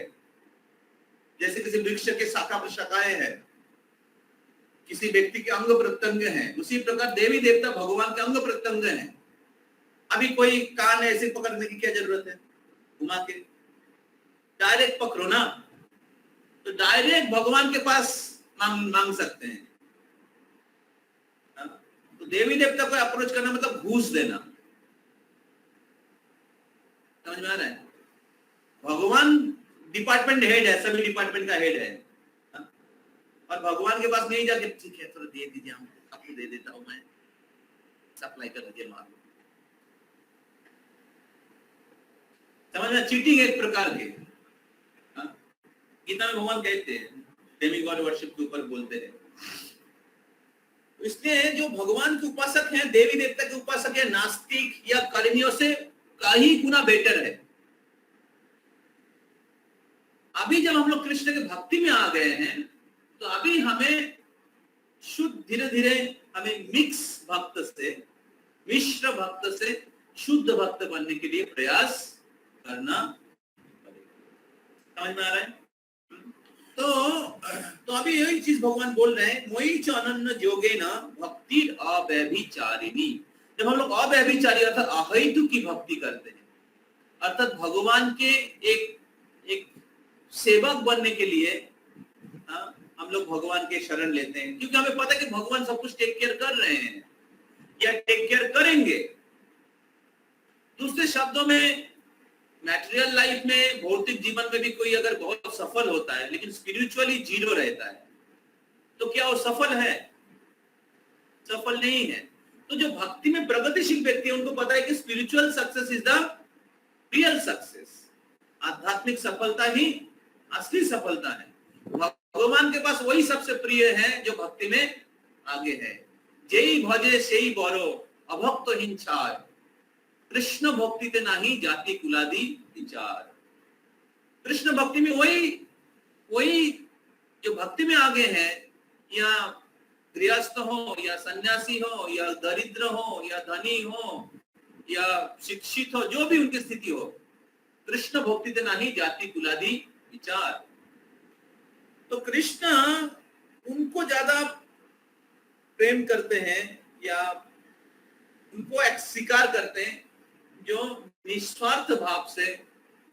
जैसे किसी वृक्ष के शाखा प्रशाखाएं हैं, किसी व्यक्ति के अंग प्रत्यंग हैं, उसी प्रकार देवी देवता भगवान के अंग प्रत्यंग हैं। अभी कोई कान ऐसे पकड़ने की क्या जरूरत है, घुमा के डायरेक्ट पकड़ो ना, तो डायरेक्ट भगवान के पास मांग सकते हैं। तो देवी देवता को अप्रोच करना मतलब घूस देना, समझ में आ रहा है? भगवान डिपार्टमेंट हेड है, सभी डिपार्टमेंट का हेड है, और भगवान के पास नहीं जाके ठीक है थोड़ा दे दीजिए, हम आपको दे देता हूं, मैं सप्लाई कर दीजिए माल। समझ में? चीटिंग एक प्रकार के। गीता में भगवान कहते हैं, डेमी गॉड वर्शिप के ऊपर बोलते हैं। इसलिए जो भगवान के उपासक हैं, देवी देवता के उपासक है, नास्तिक या कर्मियों से कहीं गुना बेटर है। अभी जब हम लोग कृष्ण के भक्ति में आ गए हैं, तो अभी हमें शुद्ध धीरे धीरे हमें मिक्स भक्त से, मिश्र भक्त से शुद्ध भक्त बनने के लिए प्रयास करना पड़ेगा। समझ में आ रहा है? तो अभी यही चीज भगवान बोल रहे हैं, मोई च अनन्य योगेन भक्ति अव्यभिचारिणी। जब हम लोग अव्यभिचारी अर्थात अहैतुक की भक्ति करते हैं, अर्थात भगवान के एक सेवक बनने के लिए हम लोग भगवान के शरण लेते हैं, क्योंकि हमें पता है कि भगवान सब कुछ टेक केयर कर रहे हैं या टेक केयर करेंगे। दूसरे शब्दों में, मैटेरियल लाइफ में, भौतिक जीवन में भी कोई अगर बहुत सफल होता है लेकिन स्पिरिचुअली जीरो रहता है, तो क्या वो सफल है? सफल नहीं है। तो जो भक्ति में प्रगतिशील व्यक्ति है, उनको पता है कि spiritual success is the real success. आध्यात्मिक सफलता ही असली सफलता है। भगवान के पास वही सबसे प्रिय है जो भक्ति में आगे है। जेई भजे सेई बरो अभक्त हिंसार, कृष्ण भक्ति ते नाही जाति कुलादी विचार। कृष्ण भक्ति में वही जो भक्ति में आगे है, या गृहस्थ हो या सन्यासी हो या दरिद्र हो या धनी हो या शिक्षित हो, जो भी उनकी स्थिति हो, कृष्ण भक्ति ते नाही जाति कुलादी विचार। तो कृष्ण उनको ज्यादा प्रेम करते हैं या उनको स्वीकार करते हैं जो निस्वार्थ भाव से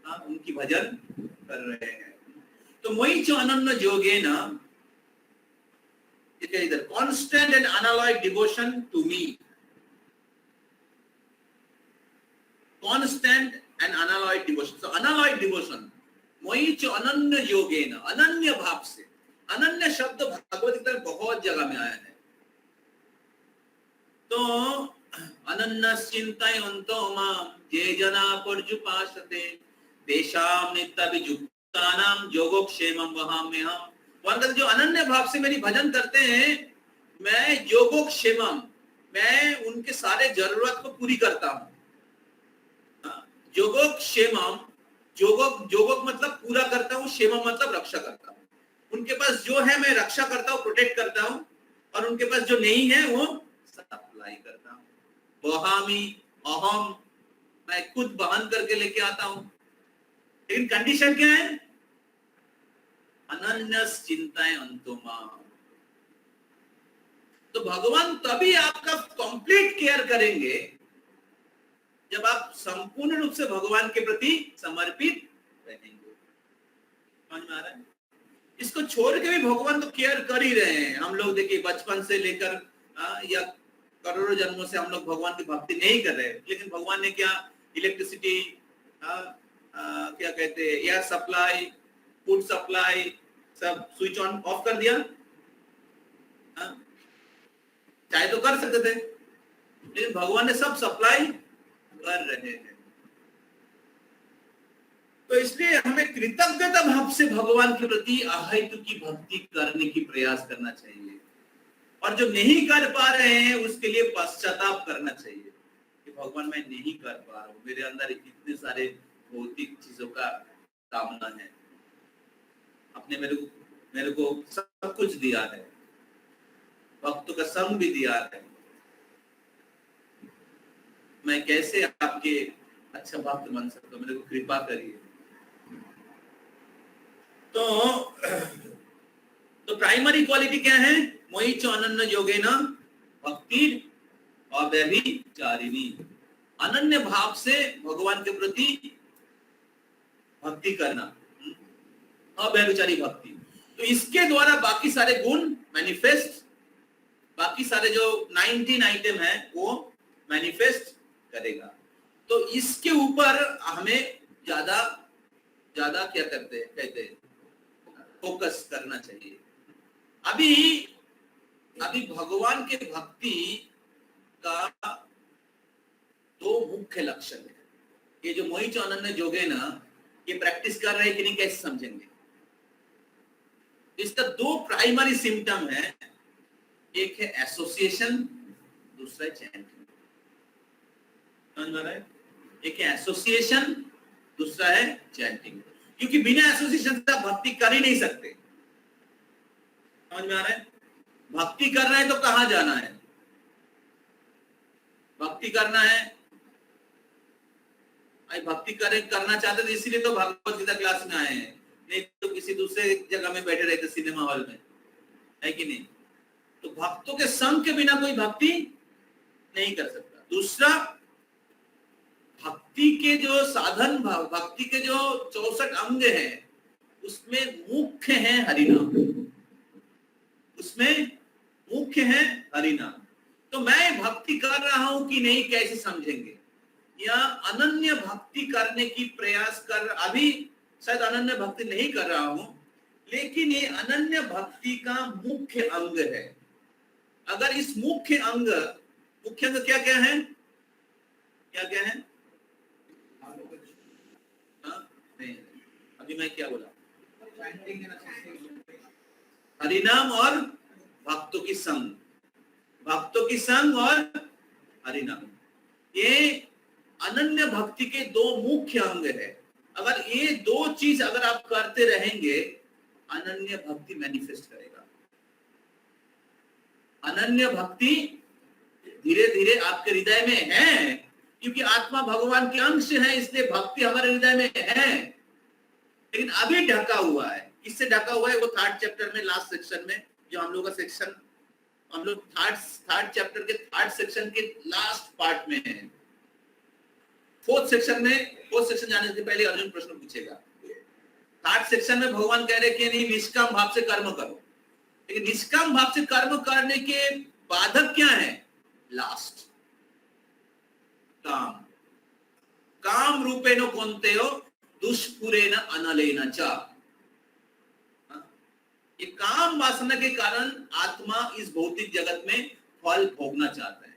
उनकी भजन कर रहे हैं। तो मोई च अनन्य योगेन, इधर constant and unalloyed devotion to me, constant and unalloyed devotion. So unalloyed devotion, मोई च अनन्य योगेन, अनन्य भाव से। अनन्य शब्द भगवत गीता में बहुत जगह में आया है। तो अनन्य चिंतयन्तो मां ये जना पर्युपासते तेषां नित्यभियुक्तानां योगक्षेमं वहाम्यहम्। वहां जो अनन्य भाव से मेरी भजन करते हैं, मैं योगक्षेमम, मैं उनके सारे जरूरत को पूरी करता हूँ। योगक्षेमम, योगक मतलब पूरा करता हूँ, क्षेमम मतलब रक्षा करता हूँ। उनके पास जो है मैं रक्षा करता हूँ, प्रोटेक्ट करता हूँ, और उनके पास जो नहीं है वो सप्लाई करता हूँ। वहामी अहम, मैं खुद वहन करके लेके आता हूँ। लेकिन कंडीशन क्या है? अनन्यस चिंतायन्तो मां। तो भगवान तभी आपका कंप्लीट केयर करेंगे जब आप संपूर्ण रूप से भगवान के प्रति समर्पित रहेंगे। समझ में आ रहा है? इसको छोड़ के भी भगवान तो केयर कर ही रहे हैं। हम लोग देखिए बचपन से लेकर या करोड़ों जन्मों से हम लोग भगवान की भक्ति नहीं कर रहे, लेकिन भगवान ने क्या इलेक्ट्रिसिटी, क्या कहते हैं, एयर सप्लाई, फूड सप्लाई, सब स्विच ऑन ऑफ कर दिया। चाहे तो कर सकते थे, लेकिन भगवान ने सब सप्लाई कर रहे हैं। तो इसलिए हमें कृतज्ञता भाव से भगवान के प्रति अहेतु की भक्ति करने की प्रयास करना चाहिए, और जो नहीं कर पा रहे हैं उसके लिए पश्चाताप करना चाहिए कि भगवान मैं नहीं कर पा रहा हूँ, मेरे अंदर इतने सारे भौतिक चीजों का कामना है, आपने मेरे को सब कुछ दिया है, भक्तों का संग भी दिया है, मैं कैसे आपके अच्छा भक्त बन सकता हूँ, मेरे को कृपा करिए। तो प्राइमरी क्वालिटी क्या है? मोहि च अनन्य योगेन भक्ति अव्यभिचारिणी, अनन्य भाव से भगवान के प्रति भक्ति करना, अव्यभिचारी भक्ति। तो इसके द्वारा बाकी सारे गुण मैनिफेस्ट, बाकी सारे जो 19 आइटम है वो मैनिफेस्ट करेगा। तो इसके ऊपर हमें ज्यादा क्या कहते हैं फोकस करना चाहिए। अभी भगवान के भक्ति का दो मुख्य लक्षण है। ये जो मोहि च अनन्य योगे ना, ये प्रैक्टिस कर रहे हैं कि नहीं कैसे समझेंगे? इसका दो प्राइमरी सिम्टम है, एक है एसोसिएशन, दूसरा है चैंटिंग। समझ में आ रहा है? एक है एसोसिएशन, दूसरा है चैंटिंग। क्योंकि बिना एसोसिएशन से भक्ति कर ही नहीं सकते। समझ में आ रहा है? भक्ति करना है तो कहां जाना है? भक्ति करना है, भक्ति करना चाहते थे इसीलिए तो भगवत गीता क्लास में आए हैं, नहीं तो किसी दूसरे जगह में बैठे रहते सिनेमा हॉल में, है कि नहीं? तो भक्तों के संग के बिना कोई भक्ति नहीं कर सकता। दूसरा, भक्ति के जो साधन, भक्ति के जो 64 अंग हैं उसमें मुख्य है हरिनाम, उसमें मुख्य है हरिनाम। तो मैं भक्ति कर रहा हूं कि नहीं कैसे समझेंगे? या अनन्य भक्ति करने की प्रयास कर, अभी शायद अनन्य भक्ति नहीं कर रहा हूं, लेकिन ये अनन्य भक्ति का मुख्य अंग है। अगर इस मुख्य अंग क्या क्या है? क्या है? नहीं, अभी मैं क्या बोला? हरिनाम और भक्तों की संग, भक्तों की संग और हरिनाम, ये अनन्य भक्ति के दो मुख्य अंग है। अगर ये दो चीज अगर आप करते रहेंगे, अनन्य भक्ति मैनिफेस्ट करेगा। अनन्य भक्ति धीरे धीरे आपके हृदय में है, क्योंकि आत्मा भगवान के अंश है, इसलिए भक्ति हमारे हृदय में है, लेकिन अभी ढका हुआ है। किससे ढका हुआ है? वो 3rd चैप्टर में लास्ट सेक्शन में, जो हम लोग का सेक्शन, हम लोग थर्ड चैप्टर के 3rd सेक्शन के लास्ट पार्ट में है। 4th सेक्शन जाने से पहले अर्जुन प्रश्न पूछेगा। 3rd सेक्शन में भगवान कह रहे कि नहीं, निष्काम भाव से कर्म करो, लेकिन निष्काम भाव से कर्म करने के बाधक क्या है? लास्ट काम रूपेण कौन्तेयो दुष्पुरेण अनलेन च। ये काम वासना के कारण आत्मा इस भौतिक जगत में फल भोगना चाहता है,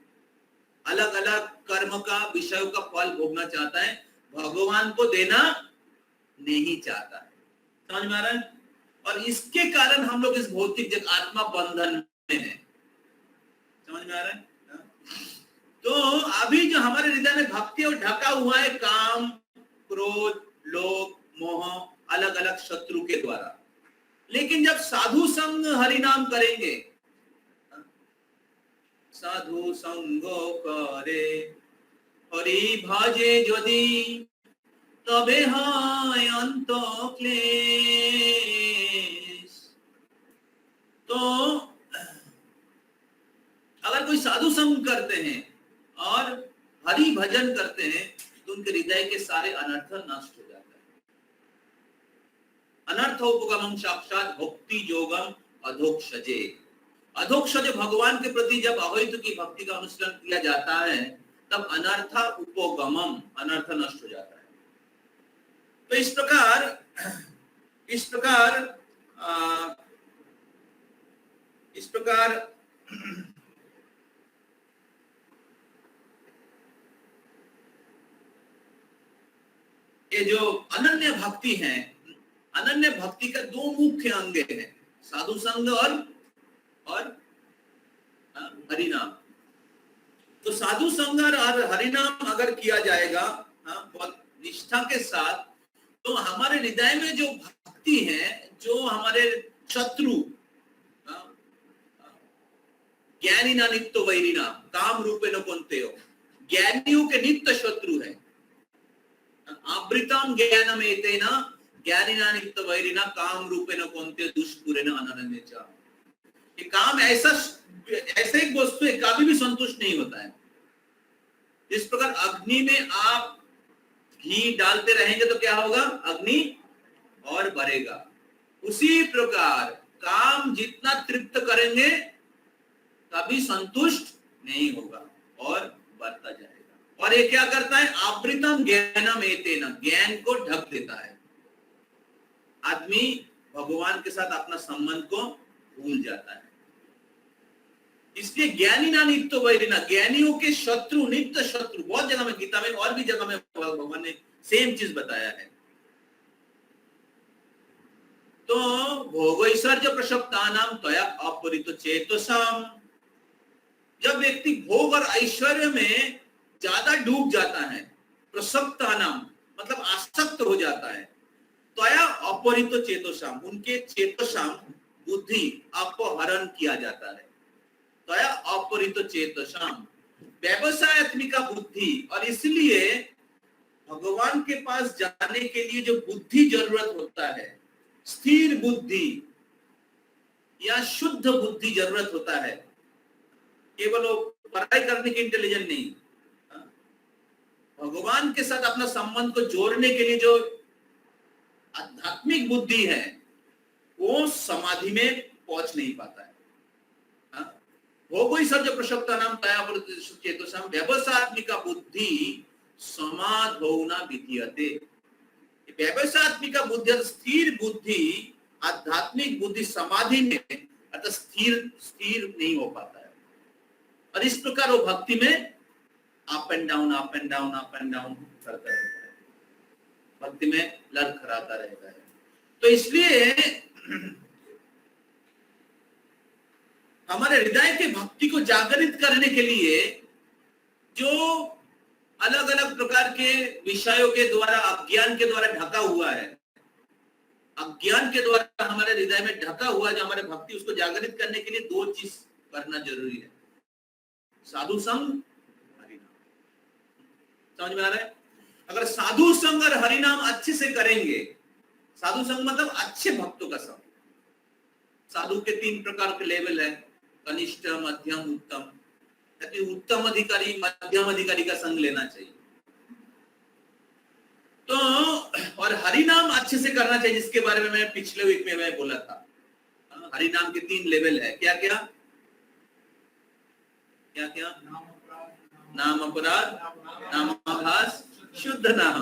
अलग अलग कर्म का, विषयों का फल भोगना चाहता है, भगवान को देना नहीं चाहता है। समझ में आ रहा है? और इसके कारण हम लोग इस भौतिक जगत आत्मा बंधन में है। समझ में आ रहा है? तो अभी जो हमारे हृदय में भक्ति और ढका हुआ है काम, क्रोध, लोभ, मोह, अलग अलग शत्रु के द्वारा, लेकिन जब साधु संग हरिनाम करेंगे, साधु संगो करे हरि भजे यदि तबे हाय अंत क्लेश। तो अगर कोई साधु संग करते हैं और हरि भजन करते हैं तो उनके हृदय के सारे अनर्थ नष्ट हो जाते हैं। अनर्थोपगमं साक्षात भक्ति योगम अधोक्षजे। अधोक्षज भगवान के प्रति जब अद्वैत की भक्ति का अनुसरण किया जाता है, तब अनर्थ उपगमम, अनर्थ नष्ट हो जाता है। तो इस प्रकार ये जो अनन्य भक्ति है, अनन्य भक्ति का दो मुख्य अंग है, साधु संग और हरिनाम। तो साधु संग और हरिनाम अगर किया जाएगा बहुत निष्ठा के साथ, तो हमारे हृदय में जो भक्ति है, जो हमारे शत्रु ज्ञानी ना नित्य वैरिना काम रूपे न कौनते हो, ज्ञानियों के नित्य शत्रु है। आवृतम ज्ञानम एतेन ज्ञानिना नित्य वैरिना काम रूपे न कौनते दुष्पुरे न अनन्यचा। ये काम ऐसा एक वस्तु है, कभी भी संतुष्ट नहीं होता है। इस प्रकार अग्नि में आप घी डालते रहेंगे तो क्या होगा, अग्नि और बढ़ेगा। उसी प्रकार काम जितना तृप्त करेंगे कभी संतुष्ट नहीं होगा और बढ़ता जाएगा। और ये क्या करता है, आवृतम ज्ञानम एतेन, ज्ञान को ढक देता है। आदमी भगवान के साथ अपना संबंध को भूल जाता है। इसलिए ज्ञानी ना नित्य वैरिना, ज्ञानियों के शत्रु, नित्य शत्रु। बहुत जगह में गीता में और भी जगह में भगवान ने सेम चीज बताया है। तो भोगैश्वर्य प्रसक्तानाम त्वया अपरितो चेतसाम, जब व्यक्ति भोग और ऐश्वर्य में ज्यादा डूब जाता है, प्रसक्तानाम मतलब आसक्त हो जाता है, त्वया अपरितो चेतसाम, उनके चेतसाम बुद्धि अपहरण किया जाता है। त्वया अपरितो चेतसाम व्यवसायत्मिका बुद्धि, और इसलिए भगवान के पास जाने के लिए जो बुद्धि जरूरत होता है, स्थिर बुद्धि या शुद्ध बुद्धि जरूरत होता है, केवल वो पढ़ाई करने की इंटेलिजेंट नहीं, भगवान के साथ अपना संबंध को जोड़ने के लिए जो आध्यात्मिक बुद्धि है, वो समाधि में पहुंच नहीं पाता है। भोगैश्वर्य प्रसक्तानाम त्वया अपरितो चेतसाम व्यवसायत्मिका बुद्धि समाधौना विधीयते। व्यवसायत्मिका बुद्धि, स्थिर बुद्धि, आध्यात्मिक बुद्धि समाधि में अर्थात स्थिर नहीं हो पाता है। और इस प्रकार वो भक्ति में अप एंड डाउन करता रहता है, भक्ति में लड़खड़ाता रहता है। तो इसलिए हमारे हृदय के भक्ति को जागृत करने के लिए जो अलग अलग प्रकार के विषयों के द्वारा, अज्ञान के द्वारा ढका हुआ है, अज्ञान के द्वारा हमारे हृदय में ढका हुआ जो हमारे भक्ति, उसको जागृत करने के लिए दो चीज करना जरूरी है, साधु संग, हरिनाम। समझ में आ रहा है? अगर साधु संग और हरिनाम अच्छे से करेंगे, साधु संग मतलब अच्छे भक्तों का संग। साधु के 3 प्रकार के लेवल है, कनिष्ठ, मध्यम, उत्तम। उत्तम अधिकारी, मध्यम अधिकारी का संग लेना चाहिए। तो और हरिनाम अच्छे से करना चाहिए, जिसके बारे में मैं पिछले वीक में मैं बोला था। हरिनाम के 3 लेवल है, क्या क्या? नाम अपराध, नामाभास, शुद्ध नाम।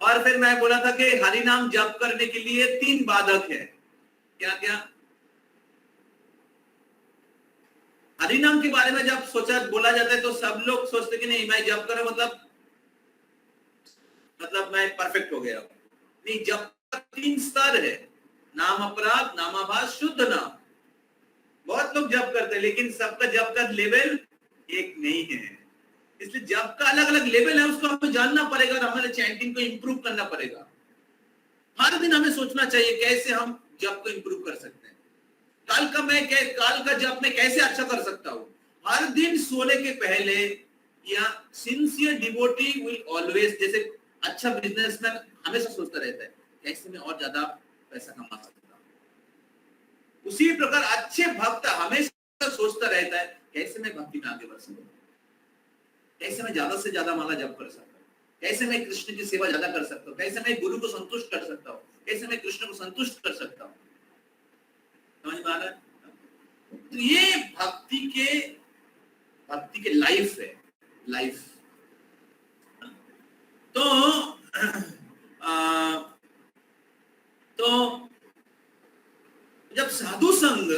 और फिर मैं बोला था कि हरिनाम जप करने के लिए 3 बाधक है, क्या क्या? हरिनाम के बारे में जब बोला जाता है तो सब लोग सोचते कि नहीं, मैं जप करूं मतलब मैं परफेक्ट हो गया। नहीं, जप का 3 स्तर है, नाम अपराध, नामाभास, शुद्ध नाम। बहुत लोग जप करते हैं, लेकिन सबका जप का लेवल एक नहीं है। इसलिए जप का अलग अलग लेवल है, उसको हमें जानना पड़ेगा और हमारे चैंटिंग को इंप्रूव करना पड़ेगा। हर दिन हमें सोचना चाहिए कैसे हम जप को इंप्रूव कर सकते हैं। काल का जप मैं कैसे अच्छा कर सकता हूँ। हर दिन सोने के पहले, या सिंसियर डिवोटी विल ऑलवेज, जैसे अच्छा बिजनेसमैन हमेशा सोचता रहता है कैसे मैं और ज्यादा पैसा कमा सकता हूँ, उसी प्रकार अच्छे भक्त हमेशा सोचता रहता है कैसे मैं भक्ति में आगे बढ़ सकूं, कैसे मैं ज्यादा से ज्यादा माला जप कर सकता हूँ, कैसे मैं कृष्ण की सेवा ज्यादा कर सकता हूँ, कैसे मैं गुरु को संतुष्ट कर सकता हूँ, कैसे मैं कृष्ण को संतुष्ट कर सकता हूँ। समझ में आ रहा है? तो ये भक्ति के लाइफ है, लाइफ। तो जब साधु संग,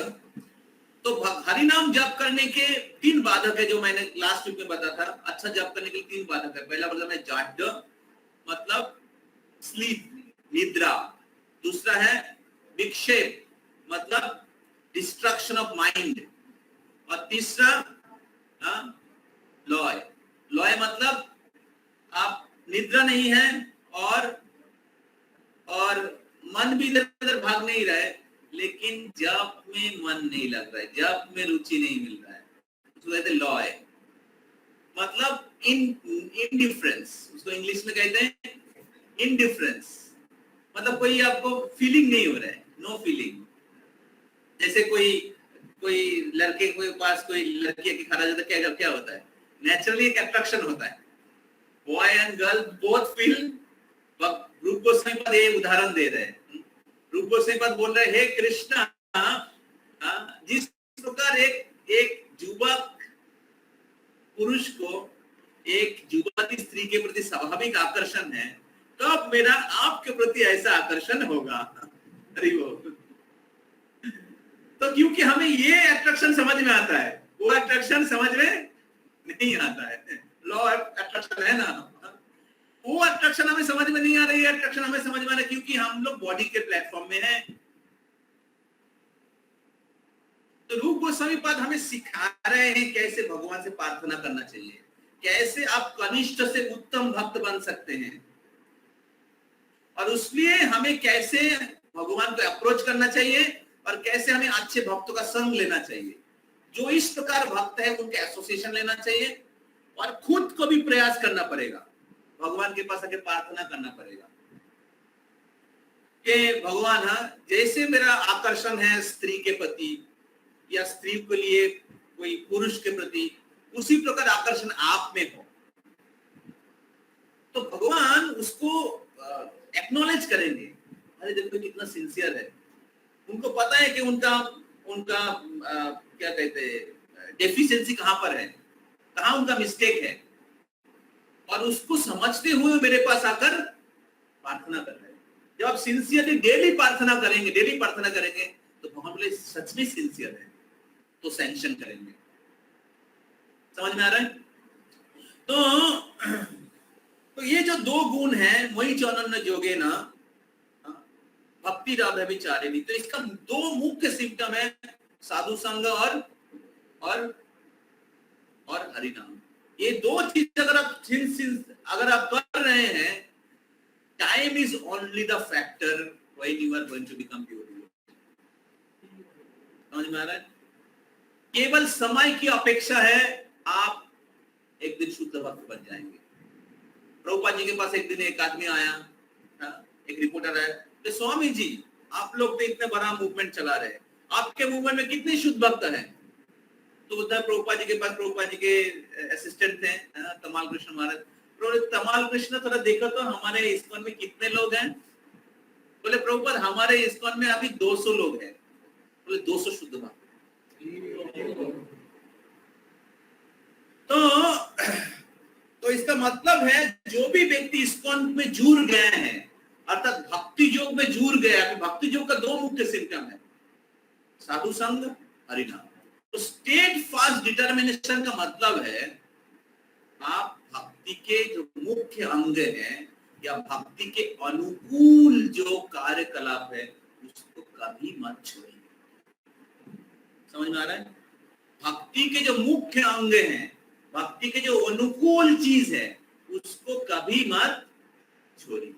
तो हरिनाम जप करने के 3 बाधक है, जो मैंने लास्ट वीक में बताया था। अच्छा जप करने के लिए 3 बाधक है। पहला बाधक है जाड्य, मतलब स्लीप, निद्रा। दूसरा है विक्षेप, मतलब डिस्ट्रक्शन ऑफ माइंड। और तीसरा लॉय। लॉय मतलब आप निद्रा नहीं है और मन भी इधर उधर भाग नहीं रहा है, लेकिन जप में मन नहीं लग रहा है, जप में रुचि नहीं मिल रहा है, उसको कहते हैं लॉय। मतलब इनडिफरेंस, उसको इंग्लिश में कहते हैं इनडिफरेंस। मतलब कोई आपको फीलिंग नहीं हो रहा है, नो फीलिंग। जैसे कोई लड़के के पास कोई लड़की खड़ा जाता है, क्या होता है? नेचुरली एक अट्रैक्शन होता है। Boy and girl both feel. रूप गोस्वामी पद ये उदाहरण दे रहे हैं। रूप गोस्वामी पद बोल रहे हैं, हे कृष्णा, जिस प्रकार एक युवक पुरुष को एक युवती स्त्री के प्रति स्वाभाविक आकर्षण है, तब मेरा आपके प्रति ऐसा आकर्षण होगा। अरे वो तो क्योंकि हमें ये अट्रैक्शन समझ में आता है, वो अट्रैक्शन समझ में नहीं आता है। लॉ अट्रैक्शन है ना, वो अट्रैक्शन हमें समझ में नहीं आ रही है। अट्रैक्शन हमें समझ में आ रहा है क्योंकि हम लोग बॉडी के प्लेटफॉर्म में हैं। तो रूप गोस्वामी पद हमें सिखा रहे हैं कैसे भगवान से प्रार्थना करना चाहिए, कैसे आप कनिष्ठ से उत्तम भक्त बन सकते हैं, और उसलिए हमें कैसे भगवान को अप्रोच करना चाहिए और कैसे हमें अच्छे भक्तों का संग लेना चाहिए। जो इस प्रकार भक्त है उनके एसोसिएशन लेना चाहिए और खुद को भी प्रयास करना पड़ेगा, भगवान के पास आके प्रार्थना करना पड़ेगा कि भगवान, जैसे मेरा आकर्षण है स्त्री के प्रति या स्त्री के लिए कोई पुरुष के प्रति, उसी प्रकार आकर्षण आप में हो। तो भगवान उसको एक्नॉलेज करेंगे, अरे देखो कितना सिंसियर है। उनको पता है कि उनका क्या कहते हैं डेफिशिएंसी कहां पर है, कहां उनका मिस्टेक है, और उसको समझते हुए मेरे पास आकर प्रार्थना कर रहे हैं। जब आप सिंसियरली डेली प्रार्थना करेंगे तो भगवान बोले सच में सिंसियर है तो सैंक्शन करेंगे। समझ में आ रहा है? तो ये जो दो गुण है, मोहि चौनन्य जोगे ना भक्ति राधा विचारिणी, तो इसका दो मुख्य सिम्टम है, साधु संग और हरिनाम। ये दो चीज अगर आप कर रहे हैं, time is only the factor when you are going to become pure. समझ में आ रहा है? केवल समय की अपेक्षा है, आप एक दिन शुद्ध भक्त बन जाएंगे। प्रभुपाद जी के पास एक दिन एक आदमी आया, एक रिपोर्टर है, तो स्वामी जी आप लोग तो इतना बड़ा मूवमेंट चला रहे हैं, आपके मूवमेंट में कितने शुद्ध भक्त हैं? तो उधर प्रभुपाद जी के पास, प्रभुपाद जी के असिस्टेंट थे तमाल कृष्ण महाराज। तमाल कृष्ण थोड़ा देखो तो हमारे इस्कॉन में कितने लोग हैं? बोले प्रभुपाद हमारे इस्कॉन में अभी 200 लोग हैं। बोले 200 शुद्ध भक्त। तो इसका मतलब है जो भी व्यक्ति इस्कॉन में जुड़ गए हैं, अर्थात भक्ति योग में जुड़ गया। भक्ति योग का दो मुख्य सिम्टम है, साधु संग, हरिनाम। तो स्टेट फास्ट डिटर्मिनेशन का मतलब है आप भक्ति के जो मुख्य अंग हैं या भक्ति के अनुकूल जो कार्यकलाप है उसको कभी मत छोड़िए। समझ में आ रहा है? भक्ति के जो मुख्य अंग हैं, भक्ति के जो अनुकूल चीज है उसको कभी मत छोड़िए।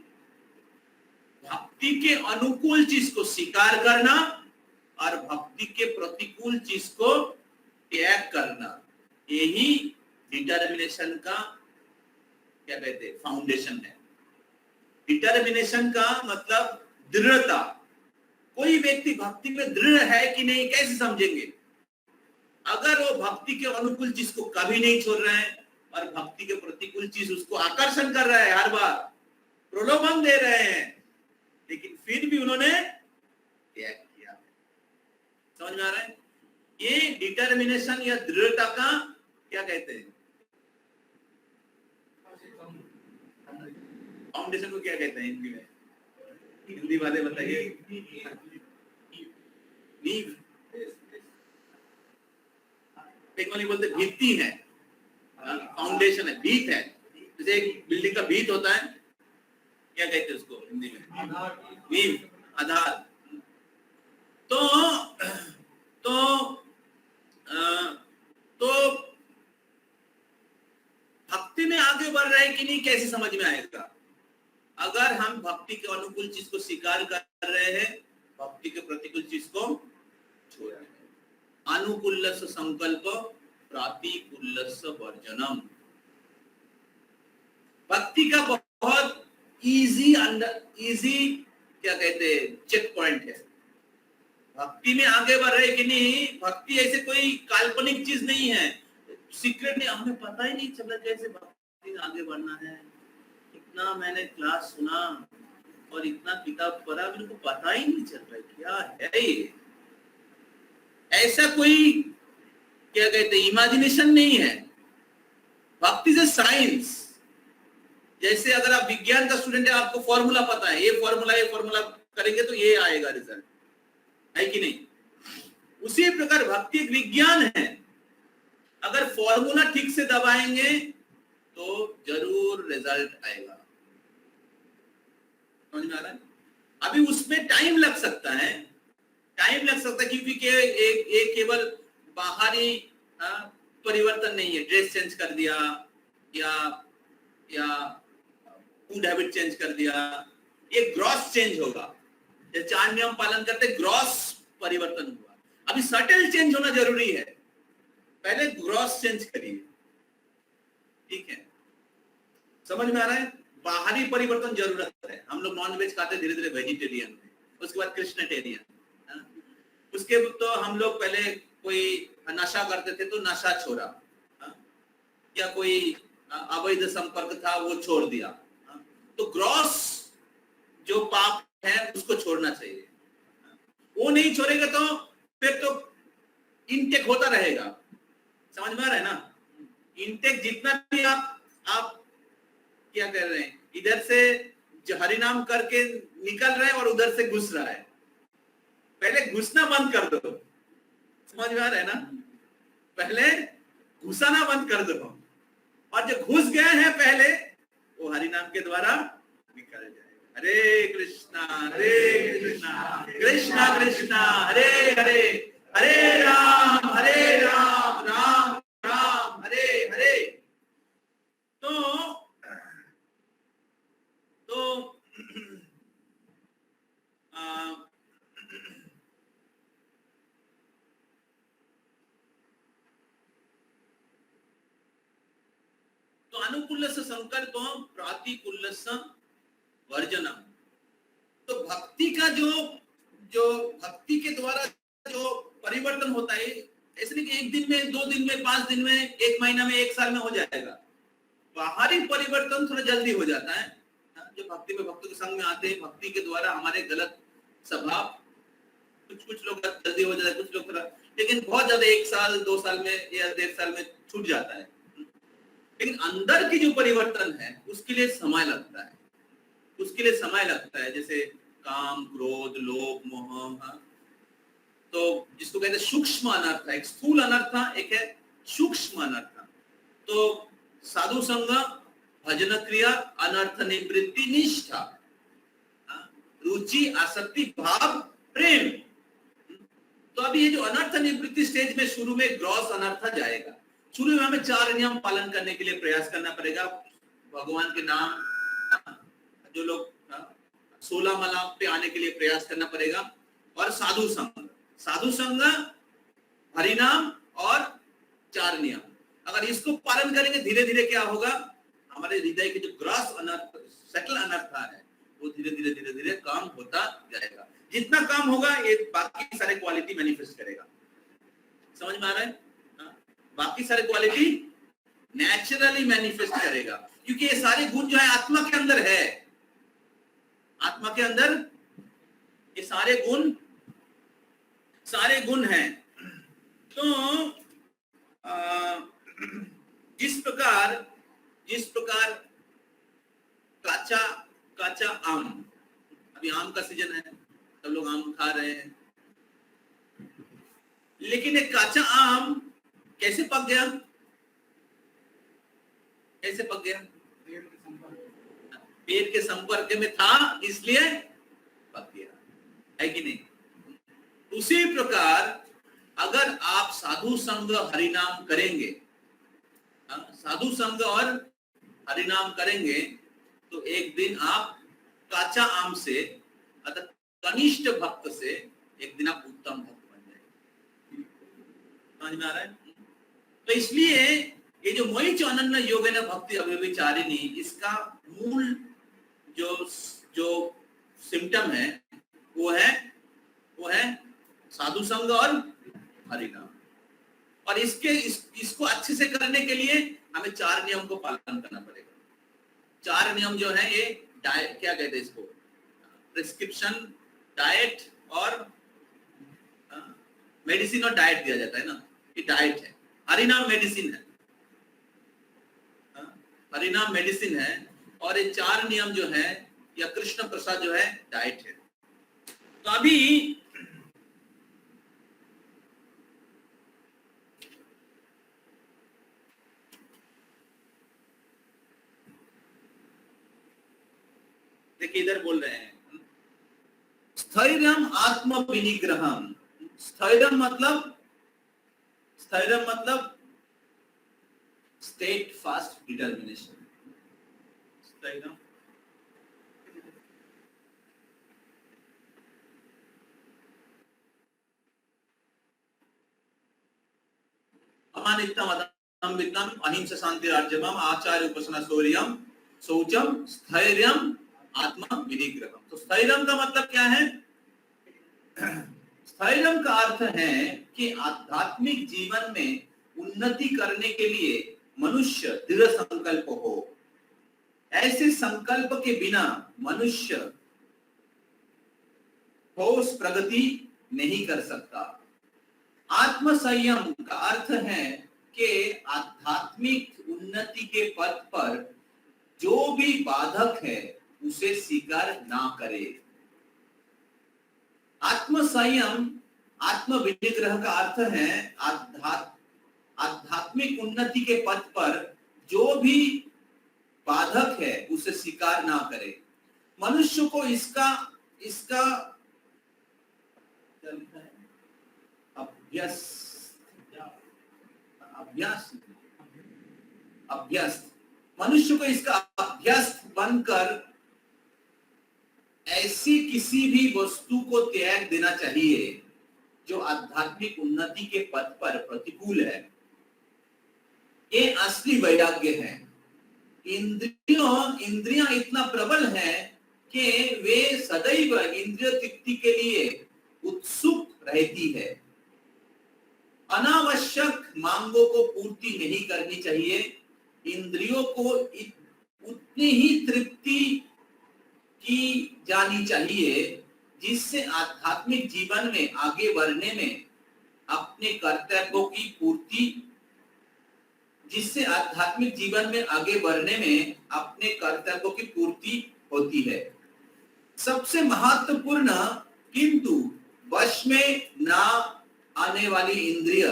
भक्ति के अनुकूल चीज को स्वीकार करना और भक्ति के प्रतिकूल चीज को त्याग करना, यही डिटर्मिनेशन का क्या कहते हैं फाउंडेशन है। डिटर्मिनेशन का मतलब दृढ़ता। कोई व्यक्ति भक्ति में दृढ़ है कि नहीं कैसे समझेंगे? अगर वो भक्ति के अनुकूल चीज को कभी नहीं छोड़ रहे हैं और भक्ति के प्रतिकूल चीज उसको आकर्षण कर रहा है, हर बार प्रलोभन दे रहे हैं, लेकिन फिर भी उन्होंने त्याग किया। समझ में आ रहा है? ये डिटर्मिनेशन या दृढ़ता का क्या कहते हैं? फाउंडेशन को क्या कहते हैं हिंदी में? हिंदी वाले बताइए। नींव, बंगाली बोलते भित्ति है, फाउंडेशन है, भीत है। जैसे एक बिल्डिंग का भीत होता है, क्या कहते हैं उसको हिंदी में, नींव, आधार। तो तो भक्ति में आगे बढ़ रहे कि नहीं कैसे समझ में आएगा? अगर हम भक्ति के अनुकूल चीज को स्वीकार कर रहे हैं, भक्ति के प्रतिकूल चीज को छोड़ रहे हैं। अनुकूलस्य संकल्प प्रतिकूलस्य वर्जनम। भक्ति का बहुत इजी क्या कहते हैं चेक पॉइंट है। भक्ति में आगे बढ़ रहे कि नहीं, भक्ति ऐसे कोई काल्पनिक चीज नहीं है, सीक्रेट नहीं, हमें पता ही नहीं चला कैसे भक्ति में आगे बढ़ना है। इतना मैंने क्लास सुना और इतना किताब पढ़ा, मेरे को पता ही नहीं चल रहा क्या है ये। ऐसा कोई क्या कहते हैं इमेजिनेशन नहीं है। भक्ति से साइंस, जैसे अगर आप विज्ञान का स्टूडेंट है, आपको फॉर्मूला पता है, ये फॉर्मूला करेंगे तो ये आएगा रिजल्ट, है कि नहीं? उसी प्रकार भक्ति एक विज्ञान है। अगर फॉर्मूला ठीक से दबाएंगे तो जरूर रिजल्ट आएगा। समझ में आ रहा है? अभी उसमें टाइम लग सकता है, क्योंकि एक केवल बाहरी परिवर्तन नहीं है, ड्रेस चेंज कर दिया या फूड हैबिट चेंज कर दिया, ये ग्रॉस चेंज होगा। ये 4 नियम पालन करते ग्रॉस परिवर्तन हुआ। अभी सटल चेंज होना जरूरी है, पहले ग्रॉस चेंज करिए, ठीक है? समझ में आ रहा है? बाहरी परिवर्तन जरूरत है। हम लोग नॉन वेज खाते, धीरे धीरे वेजिटेरियन, उसके बाद कृष्णटेरियन, उसके तो हम लोग पहले कोई नशा करते थे तो नशा छोड़ा, या कोई अवैध संपर्क था वो छोड़ दिया। तो ग्रॉस जो पाप है उसको छोड़ना चाहिए। वो नहीं छोड़ेगा तो फिर तो इनटेक होता रहेगा। समझ में आ रहा है ना? इनटेक जितना भी आप क्या कर रहे हैं, इधर से हरिनाम करके निकल रहे हैं और उधर से घुस रहा है, पहले घुसना बंद कर दो। समझ में आ रहा है ना? पहले घुसाना बंद कर दो, और जो घुस गए हैं पहले वो हरिनाम के द्वारा निकल जाएगा। हरे कृष्णा कृष्णा कृष्णा हरे हरे, हरे राम राम राम हरे हरे। तो अनुकूलस्य संकल्पम प्रतिकूलस्य वर्जनम। तो भक्ति का जो भक्ति के द्वारा जो परिवर्तन होता है, ऐसे नहीं कि 1 दिन में, 2 दिन में, 5 दिन में, 1 महीना में, 1 साल में हो जाएगा। बाहरी परिवर्तन थोड़ा जल्दी हो जाता है। जो भक्ति में भक्तों के संग में आते हैं, भक्ति के द्वारा हमारे गलत स्वभाव कुछ लोग जल्दी हो जाता है, कुछ लोग थोड़ा, लेकिन बहुत ज्यादा 1 साल 2 साल में या 1.5 साल में छूट जाता है। लेकिन अंदर की जो परिवर्तन है उसके लिए समय लगता है, जैसे काम, क्रोध, लोभ, मोह। तो जिसको कहते हैं सूक्ष्म अनर्थ, एक स्थूल अनर्थ, एक है सूक्ष्म अनर्थ। तो साधु संग, भजन क्रिया, अनर्थ निवृत्ति, निष्ठा, रुचि, आसक्ति, भाव, प्रेम। तो अभी ये जो अनर्थ निवृत्ति स्टेज में शुरू में ग्रॉस अनर्थ जाएगा। शुरू में हमें 4 नियम पालन करने के लिए प्रयास करना पड़ेगा। भगवान के नाम, जो लोग 16 माला पे आने के लिए प्रयास करना पड़ेगा, और साधु संग, हरिनाम और 4 नियम। अगर इसको पालन करेंगे, धीरे धीरे क्या होगा, हमारे हृदय के जो ग्रॉस अनर्थ, सटल अनर्थ है, वो धीरे धीरे काम होता जाएगा। जितना काम होगा ये बाकी सारे क्वालिटी मैनिफेस्ट करेगा। समझ में आ रहा है? बाकी सारे क्वालिटी नेचुरली मैनिफेस्ट करेगा, क्योंकि ये सारे गुण जो है आत्मा के अंदर है। आत्मा के अंदर ये सारे गुण हैं। तो जिस प्रकार काचा आम, अभी आम का सीजन है, सब लोग आम खा रहे हैं, लेकिन एक काचा आम कैसे पक गया? पैर के संपर्क में था इसलिए पक गया, है कि नहीं? उसी प्रकार अगर आप साधु संग हरिनाम करेंगे, साधु संग और हरिनाम करेंगे, तो एक दिन आप काचा आम से अर्थात कनिष्ठ भक्त से एक दिन आप उत्तम भक्त बन जाएंगे। समझ में आ रहा है? तो इसलिए ये जो मोहिच अनन्य योगेन भक्ति अव्यभिचारिणी, इसका मूल जो सिम्टम है वो है साधु संग और हरिनाम। और इसको अच्छे से करने के लिए हमें 4 नियम को पालन करना पड़ेगा। 4 नियम जो है ये डाइट, क्या कहते हैं इसको, प्रिस्क्रिप्शन, डाइट और मेडिसिन और डाइट दिया जाता है ना, ये डाइट है। हरिनाम मेडिसिन है, हरिनाम मेडिसिन है, और ये 4 नियम जो है या कृष्ण प्रसाद जो है डाइट है। तो अभी देखिए इधर बोल रहे हैं स्थैर्यम आत्म विनिग्रहम। स्थैर्यम मतलब स्टेट फास्ट डिटर्मिनेशन। स्थैर्यम अमानित्यम अदम्भिकम अहिंसा शांति राज्यम आचार्य उपासना शौचम स्थैर्यम आत्मा विनिग्रहम। तो स्थैर्यम का मतलब क्या है? स्थैर्यम का अर्थ है कि आध्यात्मिक जीवन में उन्नति करने के लिए मनुष्य दृढ़ संकल्प हो। ऐसे संकल्प के बिना मनुष्य ठोस प्रगति नहीं कर सकता। आत्म संयम का अर्थ है कि आध्यात्मिक उन्नति के पथ पर जो भी बाधक है उसे स्वीकार ना करे। आत्म संयम, आत्म विनिग्रह का अर्थ है आध्यात्मिक उन्नति के पथ पर जो भी बाधक है उसे स्वीकार ना करे। मनुष्य को इसका अभ्यस्त मनुष्य को इसका अभ्यस्त बनकर ऐसी किसी भी वस्तु को त्याग देना चाहिए जो आध्यात्मिक उन्नति के पथ पर प्रतिकूल है। ये असली वैराग्य है। इंद्रियां इतना प्रबल है कि वे सदैव इंद्रिय तृप्ति के लिए उत्सुक रहती है। अनावश्यक मांगों को पूर्ति नहीं करनी चाहिए। इंद्रियों को उतनी ही तृप्ति की जानी चाहिए जिससे आध्यात्मिक जीवन में आगे बढ़ने में अपने कर्तव्यों की पूर्ति होती है। सबसे महत्वपूर्ण किंतु वश में ना आने वाली इंद्रिय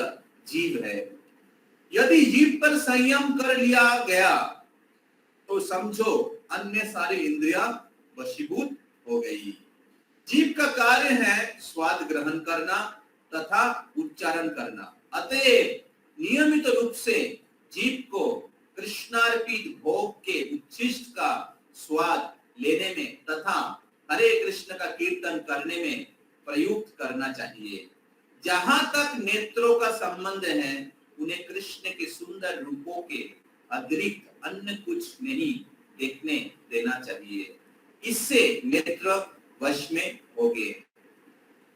जीव है। यदि जीव पर संयम कर लिया गया तो समझो अन्य सारी इंद्रियां वशीभूत हो गई। जीव का कार्य है स्वाद ग्रहण करना तथा उच्चारण करना। अतएव नियमित रूप से जीव को कृष्णार्पित भोग के उच्छिष्ट का स्वाद लेने में तथा हरे कृष्ण का कीर्तन करने में प्रयुक्त करना चाहिए। जहां तक नेत्रों का संबंध है उन्हें कृष्ण के सुंदर रूपों के अतिरिक्त अन्य कुछ नहीं देखने देना चाहिए। इससे नेत्र वश में होंगे।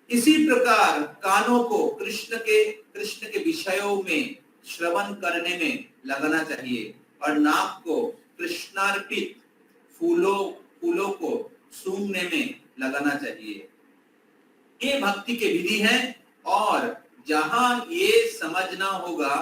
इसी प्रकार कानों को कृष्ण के विषयों में श्रवण करने में लगाना चाहिए और नाक को कृष्णार्पित फूलों को सूंघने में लगाना चाहिए। ये भक्ति के विधि है। और जहां ये समझना होगा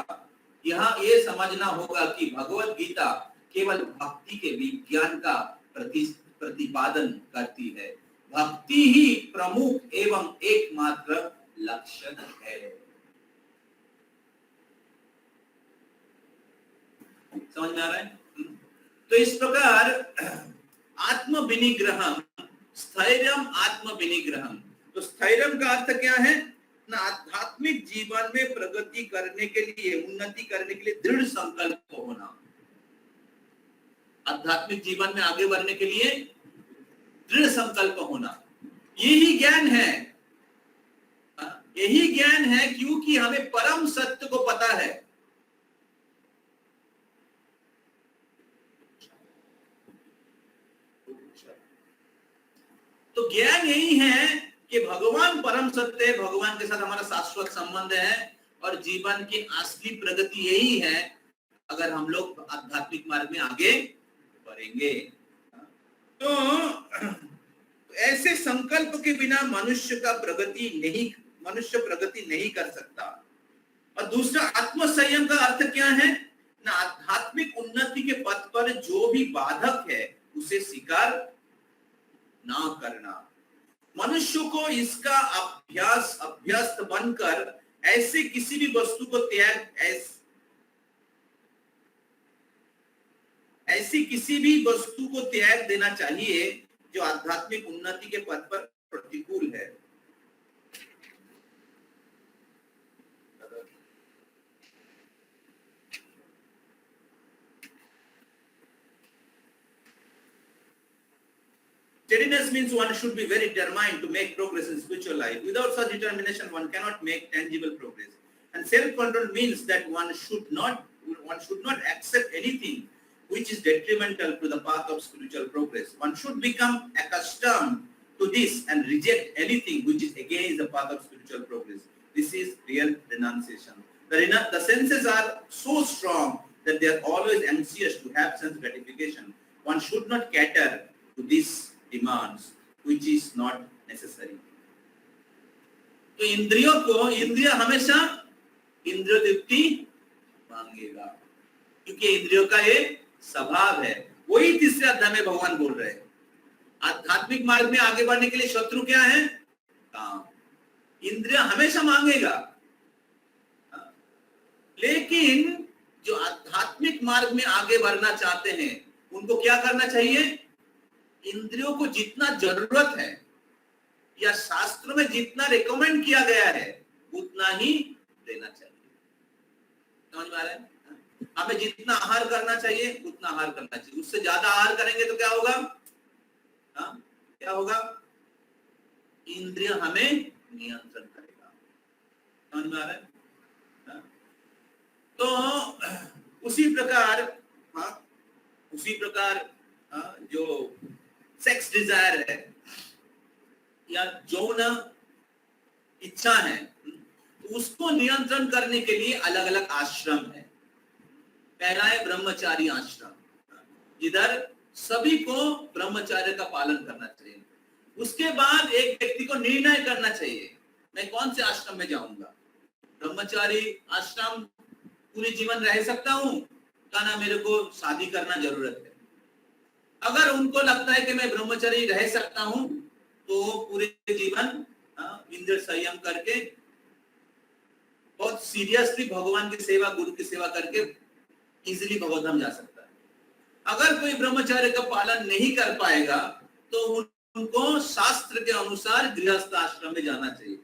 कि भगवत गीता केवल भक्ति के विज्ञान का प्रतिपादन करती है। भक्ति ही प्रमुख एवं एकमात्र लक्ष्य है। समझ में आ रहा है? तो इस प्रकार आत्म विनिग्रहम, स्थैर्यम आत्म विनिग्रहम। तो स्थैर्यम का अर्थ क्या है ना, आध्यात्मिक जीवन में प्रगति करने के लिए, उन्नति करने के लिए दृढ़ संकल्प होना। आध्यात्मिक जीवन में आगे बढ़ने के लिए दृढ़ संकल्प होना, यही ज्ञान है। यही ज्ञान है क्योंकि हमें परम सत्य को पता है। तो ज्ञान यही है कि भगवान परम सत्य है, भगवान के साथ हमारा शाश्वत संबंध है, और जीवन की असली प्रगति यही है अगर हम लोग आध्यात्मिक मार्ग में आगे बढ़ेंगे। तो ऐसे संकल्प के बिना मनुष्य प्रगति नहीं कर सकता। और दूसरा, आत्म संयम का अर्थ क्या है ना, आध्यात्मिक उन्नति के पथ पर जो भी बाधक है उसे स्वीकार ना करना। मनुष्य को इसका अभ्यस्त बनकर ऐसे किसी भी वस्तु को त्याग देना चाहिए जो आध्यात्मिक उन्नति के पथ पर प्रतिकूल है। Steadiness means one should be very determined to make progress in spiritual life. Without such determination, one cannot make tangible progress. And self-control means that one should not accept anything which is detrimental to the path of spiritual progress. One should become accustomed to this and reject anything which is against the path of spiritual progress. This is real renunciation. The senses are so strong that they are always anxious to have sense gratification. One should not cater to these demands which is not necessary. तो इंद्रिय हमेशा इंद्रिय तृप्ति मांगेगा, क्योंकि इंद्रियों का ये स्वभाव है। वही तीसरे अध्याय में भगवान बोल रहे हैं। आध्यात्मिक मार्ग में आगे बढ़ने के लिए शत्रु क्या है? काम। इंद्रिय हमेशा मांगेगा, लेकिन जो आध्यात्मिक मार्ग में आगे बढ़ना चाहते हैं उनको क्या करना चाहिए? इंद्रियों को जितना जरूरत है या शास्त्र में जितना रिकमेंड किया गया है उतना ही देना चाहिए। समझ में आ रहा है? हमें जितना आहार करना चाहिए उतना आहार करना चाहिए। उससे ज्यादा आहार करेंगे तो क्या होगा? क्या होगा? इंद्रिय हमें नियंत्रण करेगा। समझ में आ रहा है? तो उसी प्रकार जो सेक्स डिजायर है या यौन इच्छा है, उसको नियंत्रण करने के लिए अलग अलग आश्रम है। पहला है ब्रह्मचारी आश्रम, जिधर सभी को ब्रह्मचर्य का पालन करना चाहिए। उसके बाद एक व्यक्ति को निर्णय करना चाहिए मैं कौन से आश्रम में जाऊंगा। ब्रह्मचारी आश्रम पूरे जीवन रह सकता हूं का ना मेरे को शादी करना जरूरत है। अगर उनको लगता है कि मैं ब्रह्मचारी रह सकता हूं तो पूरे जीवन इंद्रिय संयम करके बहुत सीरियसली भगवान की सेवा, गुरु की सेवा करके इजीली भगवतधाम जा सकता है। अगर कोई ब्रह्मचर्य का पालन नहीं कर पाएगा तो उनको शास्त्र के अनुसार गृहस्थ आश्रम में जाना चाहिए।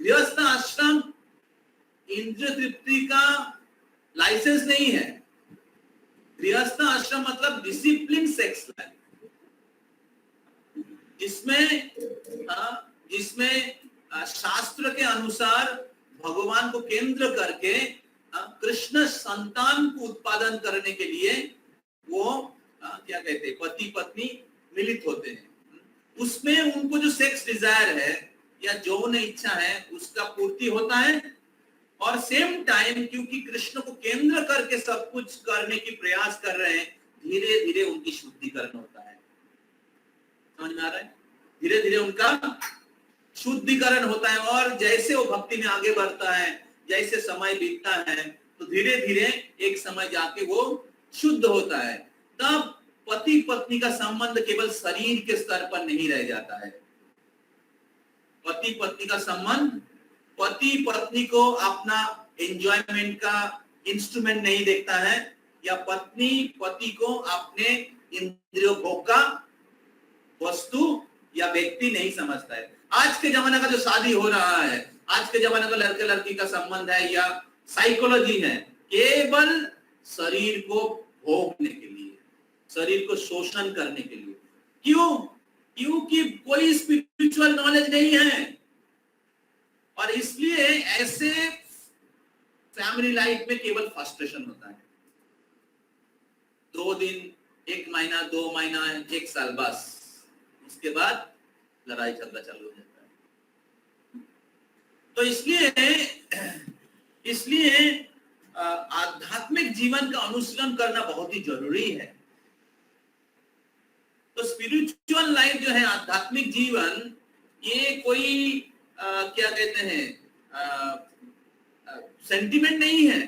गृहस्थ आश्रम इंद्रिय तृप्ति का लाइसेंस नहीं है। गृहस्थ आश्रम मतलब डिसिप्लिन सेक्स लाइफ, जिसमें शास्त्र के अनुसार भगवान को केंद्र करके कृष्ण संतान को उत्पादन करने के लिए वो क्या कहते हैं, पति पत्नी मिलित होते हैं। उसमें उनको जो सेक्स डिजायर है या यौन इच्छा है उसका पूर्ति होता है, और सेम टाइम क्योंकि कृष्ण को केंद्र करके सब कुछ करने की प्रयास कर रहे हैं, धीरे धीरे उनकी शुद्धिकरण होता है। समझ में आ रहा है? धीरे धीरे उनका शुद्धिकरण होता है, और जैसे वो भक्ति में आगे बढ़ता है, जैसे समय बीतता है, तो धीरे धीरे एक समय जाके वो शुद्ध होता है। तब पति पत्नी का संबंध केवल शरीर के स्तर पर नहीं रह जाता है। पति पत्नी का संबंध पति पत्नी को अपना एंजॉयमेंट का इंस्ट्रूमेंट नहीं देखता है, या पत्नी पति को अपने इंद्रियों भोग का वस्तु या व्यक्ति नहीं समझता है। आज के जमाने का जो शादी हो रहा है, आज के जमाने का लड़के लड़की का संबंध है या साइकोलॉजी है, केवल शरीर को भोगने के लिए, शरीर को शोषण करने के लिए। क्यों? क्योंकि कोई स्पिरिचुअल नॉलेज नहीं है, और इसलिए ऐसे फैमिली लाइफ में केवल फ्रस्ट्रेशन होता है। 2 दिन, 1 महीना, 2 महीना, 1 साल, बस उसके बाद लड़ाई झगड़ा चालू हो जाता है। तो इसलिए आध्यात्मिक जीवन का अनुसरण करना बहुत ही जरूरी है। तो स्पिरिचुअल लाइफ जो है, आध्यात्मिक जीवन, ये कोई क्या कहते हैं सेंटिमेंट नहीं है।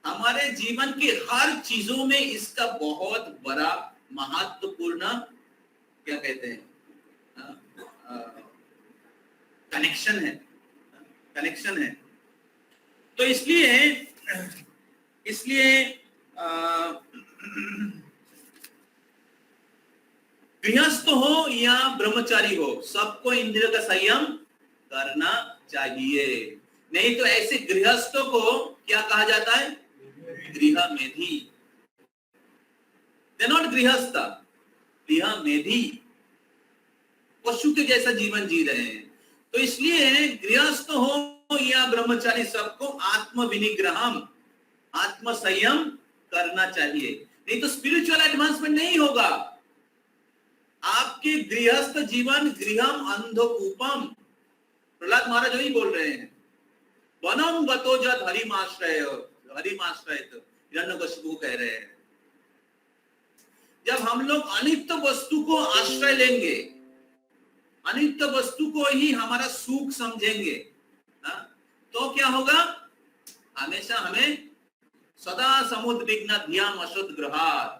हमारे जीवन के हर चीजों में इसका बहुत बड़ा महत्वपूर्ण क्या कहते हैं कनेक्शन है। तो इसलिए गृहस्थ हो या ब्रह्मचारी हो, सबको इंद्रिय का संयम करना चाहिए। नहीं तो ऐसे गृहस्थों को क्या कहा जाता है? गृह मेधी। दे नॉट गृहस्थ, गृह मेधी, पशु के जैसा जीवन जी रहे हैं। तो इसलिए गृहस्थ हो या ब्रह्मचारी, सबको आत्म विनिग्रहम, आत्म संयम करना चाहिए। नहीं तो स्पिरिचुअल एडवांसमेंट नहीं होगा। आपके गृहस्थ जीवन गृहम अंधकूपम, प्रहलाद महाराज वही बोल रहे हैं, वनम गतो जद हरिमाश्रय, हिरण्यकशिपु कह रहे हैं। जब हम लोग अनित्य वस्तु को आश्रय लेंगे, अनित्य वस्तु को ही हमारा सुख समझेंगे, तो क्या होगा? हमेशा हमें सदा समुद्विग्न ध्यान अशुद्ध ग्रहात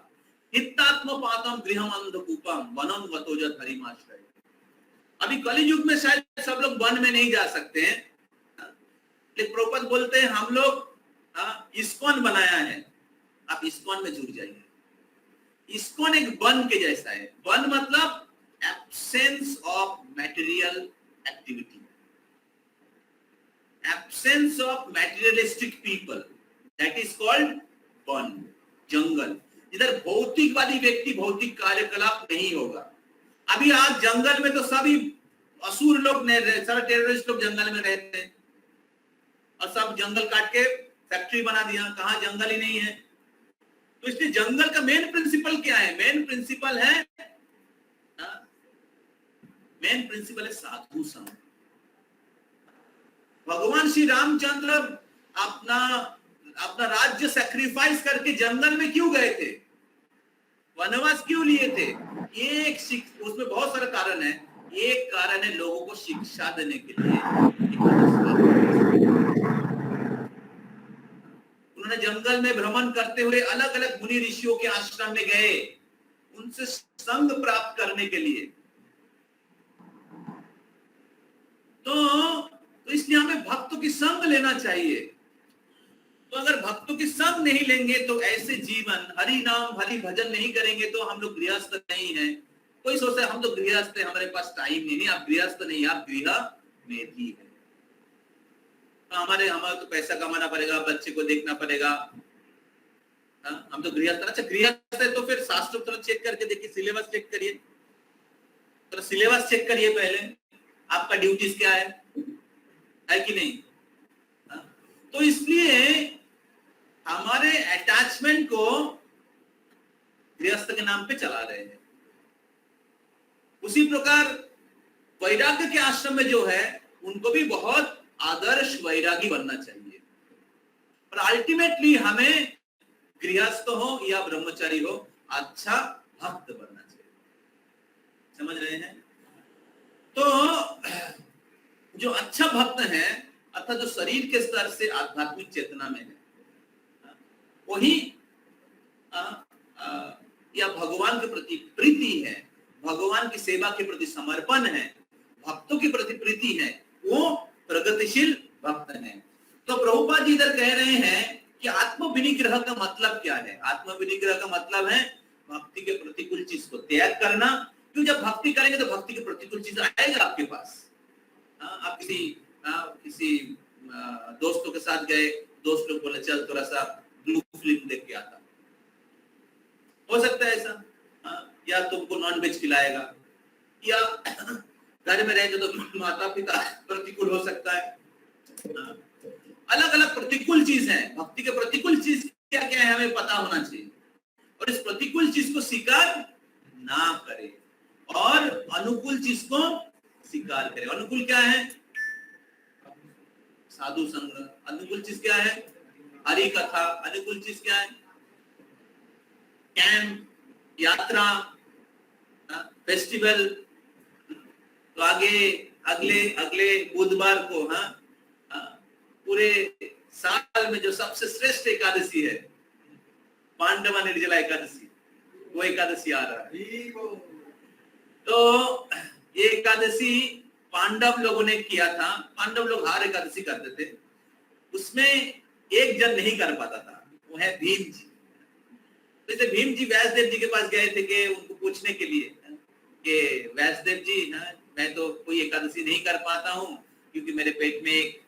हितात्म पातम गृहम अंधकूपम वनम गतो जद हरिमाश्रय। अभी कलि युग में शायद सब लोग वन में नहीं जा सकते हैं, लेकिन प्रभुपाद बोलते हैं हम लोग इस्कॉन बनाया है, आप इस्कॉन में जुड़ जाइए। इस्कॉन एक वन के जैसा है। वन मतलब absence of material activity, absence of materialistic people, that is called वन, जंगल। इधर भौतिकवादी व्यक्ति भौतिक कार्यकलाप नहीं होगा। अभी आज जंगल में तो सभी असुर लोग, सारे टेररिस्ट लोग जंगल में रहते हैं, और सब जंगल काट के फैक्ट्री बना दिया, कहां जंगल ही नहीं है। तो इसलिए जंगल का मेन प्रिंसिपल क्या है? मेन प्रिंसिपल है साधु संग। भगवान श्री रामचंद्र अपना राज्य सैक्रिफाइस करके जंगल में क्यों गए थे? वनवास क्यों लिए थे? उसमें बहुत सारे कारण है। एक कारण है लोगों को शिक्षा देने के लिए। उन्होंने जंगल में भ्रमण करते हुए अलग अलग मुनि ऋषियों के आश्रम में गए, उनसे संग प्राप्त करने के लिए। तो इसलिए हमें भक्तों की संग लेना चाहिए। तो अगर भक्तों की संग नहीं लेंगे तो ऐसे जीवन, हरि नाम हरि भजन नहीं करेंगे तो हम लोग गृहस्थ नहीं है। कोई सोचता है हम तो गृहस्थ है, हमारे पास टाइम नहीं। आप गृहस्थ नहीं, आप गृह मेधी है। तो हमारे तो पैसा कमाना पड़ेगा, बच्चे को देखना पड़ेगा, हम तो गृहस्थ। अच्छा गृहस्थ है तो फिर शास्त्र थोड़ा चेक करके देखिए, सिलेबस चेक करिए, तो सिलेबस चेक करिए पहले, आपका ड्यूटीज क्या है कि नहीं। तो इसलिए हमारे अटैचमेंट को गृहस्थ के नाम पे चला रहे हैं। उसी प्रकार वैराग्य के आश्रम में जो है उनको भी बहुत आदर्श वैरागी बनना चाहिए। पर अल्टीमेटली हमें गृहस्थ हो या ब्रह्मचारी हो, अच्छा भक्त बनना चाहिए। समझ रहे हैं? तो जो अच्छा भक्त है अर्थात जो शरीर के स्तर से आध्यात्मिक चेतना में है, वही या भगवान के प्रति प्रीति है, भगवान की सेवा के प्रति समर्पण है, भक्तों के प्रति प्रीति है, वो प्रगतिशील भक्त है। तो प्रभुपाद जी इधर कह रहे हैं कि आत्म विनिग्रह का मतलब क्या है? आत्म विनिग्रह का मतलब है भक्ति के प्रतिकूल चीज को त्याग करना क्यों? जब भक्ति करेंगे तो भक्ति के प्रतिकूल चीज आएगा आपके पास। आप किसी दोस्तों के साथ गए, दोस्त लोग बोले चल थोड़ा सा ब्लू फिल्म देख के आता, हो सकता है ऐसा। या तुमको नॉन वेज खिलाएगा, या घर में रहेंगे तो माता पिता प्रतिकूल हो सकता है। अलग अलग प्रतिकूल चीज है। भक्ति के प्रतिकूल चीज क्या क्या है हमें पता होना चाहिए, और इस प्रतिकूल चीज को स्वीकार ना करें और अनुकूल चीज को स्वीकार करें। अनुकूल क्या है? साधु संग। अनुकूल चीज क्या है? हरि कथा। अनुकूल चीज क्या है? कैंप, यात्रा, फेस्टिवल। तो अगले बुधवार को पूरे साल में जो सबसे श्रेष्ठ एकादशी है, पांडवा निर्जला एकादशी, वो एकादशी आ रहा है। तो ये एकादशी पांडव लोगों ने किया था। पांडव लोग हर एकादशी करते थे, उसमें एक जन नहीं कर पाता था, वो है भीम जी। तो भीम जी व्यासदेव जी के पास गए थे कि उनको पूछने के लिए कि व्यासदेव जी, मैं तो कोई एकादशी नहीं कर पाता हूँ क्योंकि मेरे पेट में एक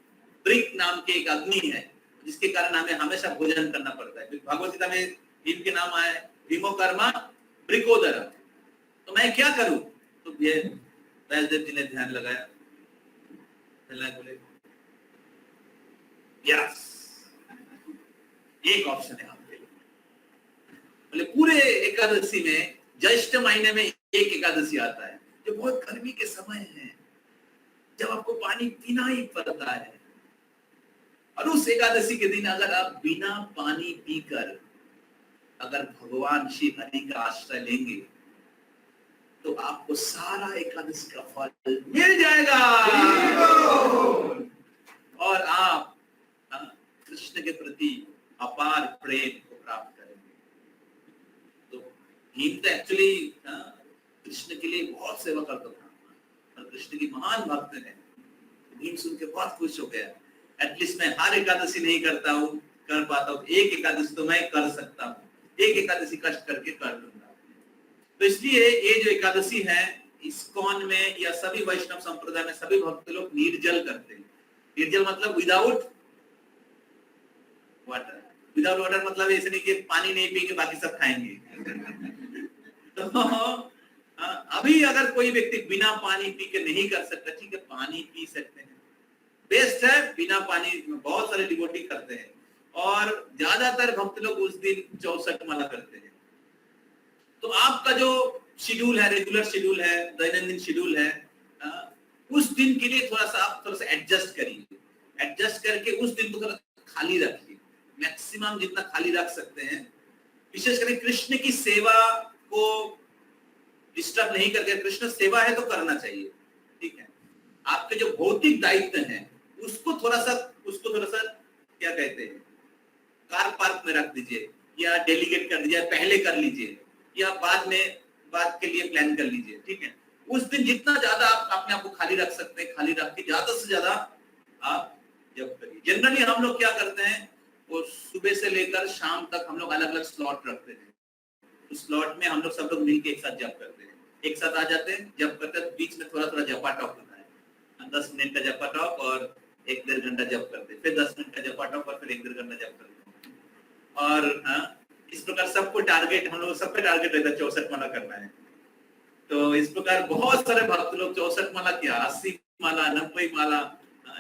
ब्रिक नाम के एक अग्नि है, जिसके कारण हमें हमेशा भोजन करना पड़ता है। भगवत गीता में भीम के नाम आए, भीमो कर्मा ब्रिकोदर। तो मैं क्या करूं? तो व्यासदेव जी ने ध्यान लगाया, बोले यस, एक ऑप्शन है आपके लिए। बोले पूरे एकादशी में ज्येष्ठ महीने में एक एकादशी आता है जो बहुत गर्मी के समय है, जब आपको पानी पीना ही पड़ता है, और उस एकादशी के दिन अगर आप बिना पानी पीकर अगर भगवान श्री हरि का आश्रय लेंगे तो आपको सारा एकादशी का फल मिल जाएगा और आप कृष्ण के प्रति अपार प्रेम को प्राप्त करेंगे। तो भीम तो एक्चुअली कृष्ण के लिए बहुत सेवा करता था और कृष्ण की महान भक्त है। भीम सुन के बहुत खुश हो गया, एटलीस्ट मैं हर एकादशी नहीं करता हूँ, कर पाता हूँ, एक एकादशी तो मैं कर सकता हूँ, एक एकादशी कष्ट करके कर लूंगा। तो इसलिए ये जो एकादशी है, इस्कॉन में या सभी वैष्णव संप्रदाय में सभी भक्त लोग निर्जल करते हैं। निर्जल मतलब विदाउट वाटर। विदाउट वाटर मतलब ऐसे नहीं कि पानी नहीं पिएंगे बाकी सब खाएंगे। तो अभी अगर कोई व्यक्ति बिना पानी पी के नहीं कर सकता, ठीक है, पानी पी सकते हैं, बेस्ट है। बिना पानी बहुत सारे डिवोटी करते हैं और ज्यादातर भक्त लोग उस दिन 64 माला करते हैं। तो आपका जो शेड्यूल है, रेगुलर शेड्यूल है, दैनंदिन शेड्यूल है, उस दिन के लिए थोड़ा सा एडजस्ट करिए। एडजस्ट करके उस दिन को थोड़ा खाली रखिए, मैक्सिमम जितना खाली रख सकते हैं। विशेष करके कृष्ण की सेवा को डिस्टर्ब नहीं करके, कृष्ण सेवा है तो करना चाहिए, ठीक है। आपके जो भौतिक दायित्व हैं उसको थोड़ा सा क्या कहते हैं, कार पार्क में रख दीजिए या डेलीगेट कर दीजिए, पहले कर लीजिए या बाद के लिए प्लान कर लीजिए, ठीक है। उस दिन जितना ज्यादा आप अपने आप को खाली रख सकते हैं, खाली रख के ज्यादा से ज्यादा आप जप करिए। जनरली हम लोग क्या करते हैं, वो सुबह से लेकर शाम तक हम लोग अलग अलग स्लॉट रखते हैं। उस स्लॉट में हम लोग सब लोग मिलकर एक साथ जप करते हैं, एक साथ आ जाते हैं, जप करते हैं। बीच में थोड़ा जपा टॉक होता है, 10 मिनट का जपा टॉक और 1-1.5 घंटा जप करते हैं, फिर 10 मिनट का जपा टॉक और फिर 1-1.5 घंटा जप करते हैं। और इस प्रकार सबको टारगेट, हम लोग सबका टारगेट रहता है 64 माला करना है। तो इस प्रकार बहुत सारे भक्त लोग 64 माला क्या, 80 माला, 90 माला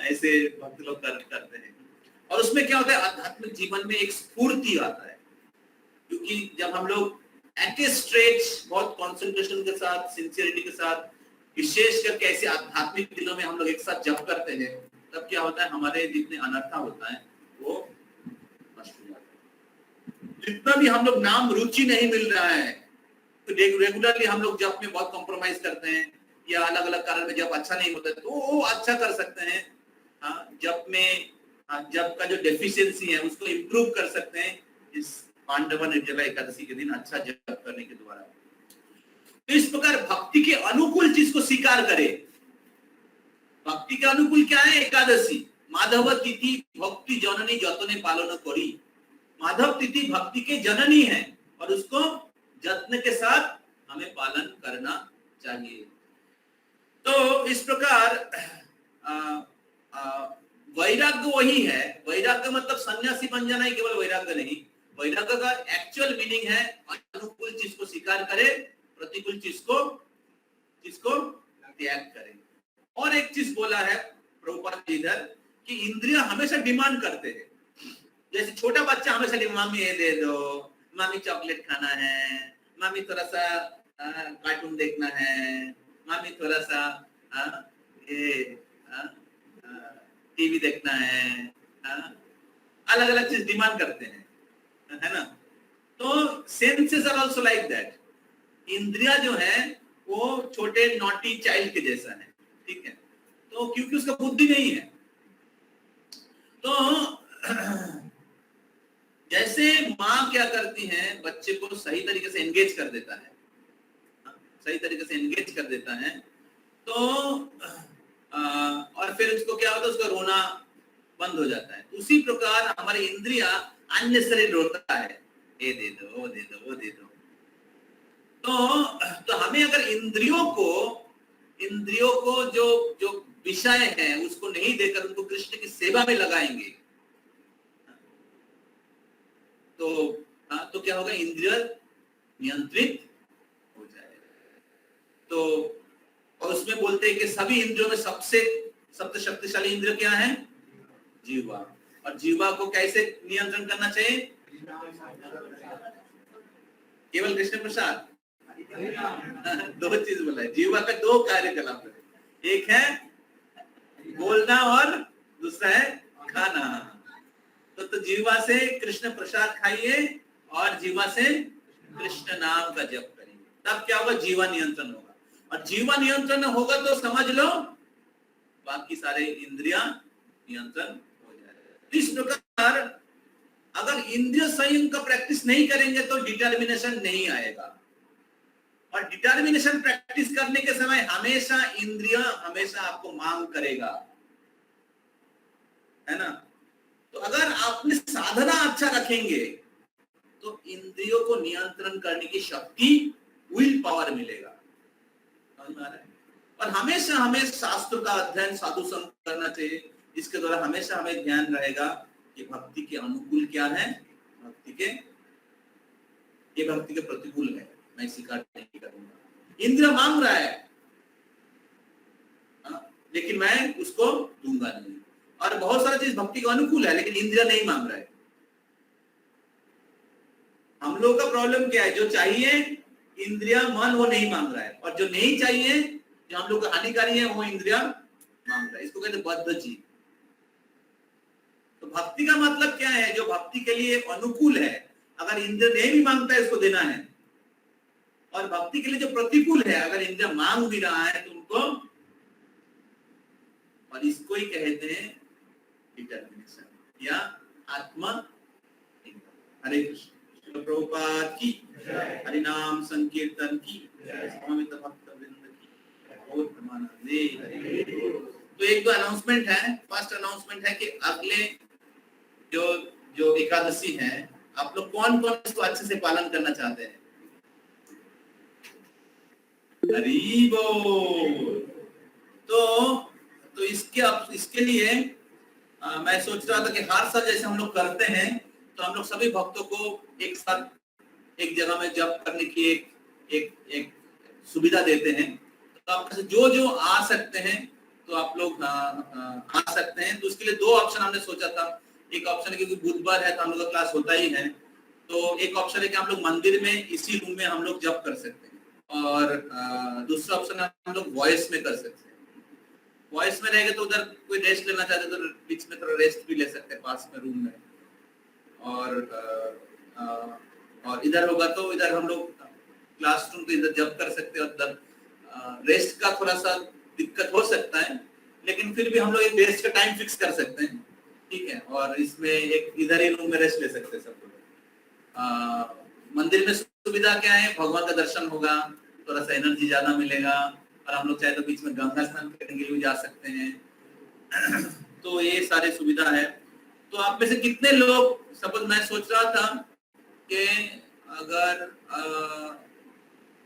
ऐसे भक्त लोग करते हैं। और उसमें क्या होता है, आध्यात्मिक जीवन में एक स्फूर्ति आता है, क्योंकि जब हम लोग एट ए स्ट्रेच बहुत कंसंट्रेशन के साथ, सिंसियरिटी के साथ, विशेष करके ऐसे आध्यात्मिक दिनों में हम लोग एक साथ जप करते हैं, तब क्या होता है, हमारे जितने अनर्था होता है वो नष्ट हो जाता है। जितना भी हम लोग नाम रुचि नहीं मिल रहा है, तो रेगुलरली हम लोग जप में बहुत कॉम्प्रोमाइज करते हैं या अलग अलग कारण में जब अच्छा नहीं होता है तो वो अच्छा कर सकते हैं। जप में जप का जो डेफिशिएंसी है उसको इम्प्रूव कर सकते हैं इस पांडवा निर्जला एकादशी के दिन अच्छा जप करने के द्वारा। तो इस प्रकार भक्ति के अनुकूल चीज को स्वीकार करें। भक्ति के अनुकूल क्या है? एकादशी। माधव तिथि भक्ति जननी जतने पालन करी। माधव तिथि भक्ति के जननी है और उसको जत्न के साथ हमें पालन करना चाहिए। तो इस प्रकार वैराग्य वही है। वैराग्य मतलब सन्यासी बन जाना ही केवल वैराग्य नहीं। वैराग्य का एक्चुअल मीनिंग है अनुकूल चीज को स्वीकार करे, प्रतिकूल चीज को त्याग करे। और एक चीज बोला है प्रभुपाद जी इधर कि इंद्रिय हमेशा डिमांड करते हैं। जैसे छोटा बच्चा हमेशा मामी ये दे दो, मामी चॉकलेट खाना है, मामी थोड़ा सा कार्टून देखना है, मामी थोड़ा सा टीवी देखना है, अलग अलग चीज डिमांड करते हैं, है ना। तो senses are also like that. इंद्रिया जो है वो छोटे नॉटी चाइल्ड के जैसा है, ठीक है। तो क्योंकि उसका बुद्धि नहीं है, तो जैसे माँ क्या करती है, बच्चे को सही तरीके से एंगेज कर देता है, सही तरीके से एंगेज कर देता है, तो और फिर उसको क्या होता है, उसका रोना बंद हो जाता है। उसी प्रकार हमारी इंद्रिया अननेसेसरी रोता है, ये दे दो, वो दे दो, वो दे दो। तो हमें अगर इंद्रियों को जो विषय है उसको नहीं देकर उनको कृष्ण की सेवा में लगाएंगे, तो क्या होगा, इंद्रिय नियंत्रित हो जाएगा। तो और उसमें बोलते हैं कि सभी इंद्रियों में सबसे शक्तिशाली इंद्रिय क्या है, जीवा। और जीवा को कैसे नियंत्रण करना चाहिए, केवल कृष्ण प्रसाद। दो चीज बोला है, जीवा का दो कार्यकलाप है, एक है बोलना और दूसरा है खाना। तो जीवा से कृष्ण प्रसाद खाइए और जीवा से कृष्ण नाम का जप करिए, तब क्या होगा, जीवा नियंत्रण होगा। और जीवा नियंत्रण होगा तो समझ लो बाकी सारे इंद्रिया नियंत्रण हो जाएगा। इस प्रकार अगर इंद्रिय संयम का प्रैक्टिस नहीं करेंगे तो डिटर्मिनेशन नहीं आएगा। और डिटर्मिनेशन प्रैक्टिस करने के समय हमेशा इंद्रिय हमेशा आपको मांग करेगा, है ना। तो अगर आपने साधना अच्छा रखेंगे तो इंद्रियों को नियंत्रण करने की शक्ति, विल पावर मिलेगा, समझ में आ रहा है। और हमेशा हमें शास्त्र का अध्ययन, साधु संग करना चाहिए। इसके द्वारा हमेशा हमें ध्यान रहेगा कि भक्ति के अनुकूल क्या है, ये भक्ति के प्रतिकूल है, मैं स्वीकार नहीं करूंगा। इंद्र मांग रहा है लेकिन मैं उसको दूंगा नहीं। और बहुत सारा चीज भक्ति के अनुकूल है लेकिन इंद्रिय नहीं मांग रहा है। हम लोग का प्रॉब्लम क्या है, जो चाहिए इंद्रिया मन वो नहीं मांग रहा है, और जो नहीं चाहिए, जो हम लोग को हानिकारी है, वो इंद्रिया मांग रहा है। इसको कहते हैं बद्ध जीव। तो भक्ति का मतलब क्या है, जो भक्ति के लिए अनुकूल है, अगर इंद्रिय नहीं भी मांगता है इसको देना है। और भक्ति के लिए जो प्रतिकूल है, अगर इंद्रिय मांग भी रहा है तो उनको, और इसको ही कहते हैं डिटर्मिनेशन या आत्मा। हरे कृष्ण। प्रभुपाद की, हरि नाम संकीर्तन की, स्वामी भक्त वृंद की और परमानंद। तो एक दो अनाउंसमेंट है। फर्स्ट अनाउंसमेंट है कि अगले जो एकादशी है, आप लोग कौन कौन इसको अच्छे से पालन करना चाहते हैं। हरि बोल। तो इसके लिए मैं सोच रहा था कि हर साल जैसे हम लोग करते हैं तो हम लोग सभी भक्तों को एक साथ एक जगह में जप करने की एक सुविधा देते हैं। तो आप जो आ सकते हैं तो आप लोग आ सकते हैं। तो उसके लिए दो ऑप्शन हमने सोचा था। एक ऑप्शन है क्योंकि बुधवार है तो हम लोग का क्लास होता ही है, तो एक ऑप्शन है कि हम लोग मंदिर में इसी रूम में हम लोग जप कर सकते हैं, और दूसरा ऑप्शन है हम लोग वॉइस में कर सकते हैं। वॉइस में रहेगा तो उधर कोई रेस्ट लेना चाहते तो बीच में थोड़ा रेस्ट भी ले सकते हैं पास में रूम में, और इधर होगा तो इधर हम लोग क्लासरूम तो इधर जब कर सकते हैं, और उधर रेस्ट का थोड़ा सा दिक्कत हो सकता है, लेकिन फिर भी हम लोग एक रेस्ट का टाइम फिक्स कर सकते हैं, ठीक है। और इसमें एक इधर ही रूम में रेस्ट ले सकते हैं सब लोग। मंदिर में सुविधा क्या है, भगवान का दर्शन होगा, थोड़ा सा एनर्जी ज्यादा मिलेगा, और हम लोग चाहे तो बीच में गंगा स्नान करने के लिए जा सकते हैं। तो ये सारे सुविधा है। तो आप में से कितने लोग, सपोज मैं सोच रहा था कि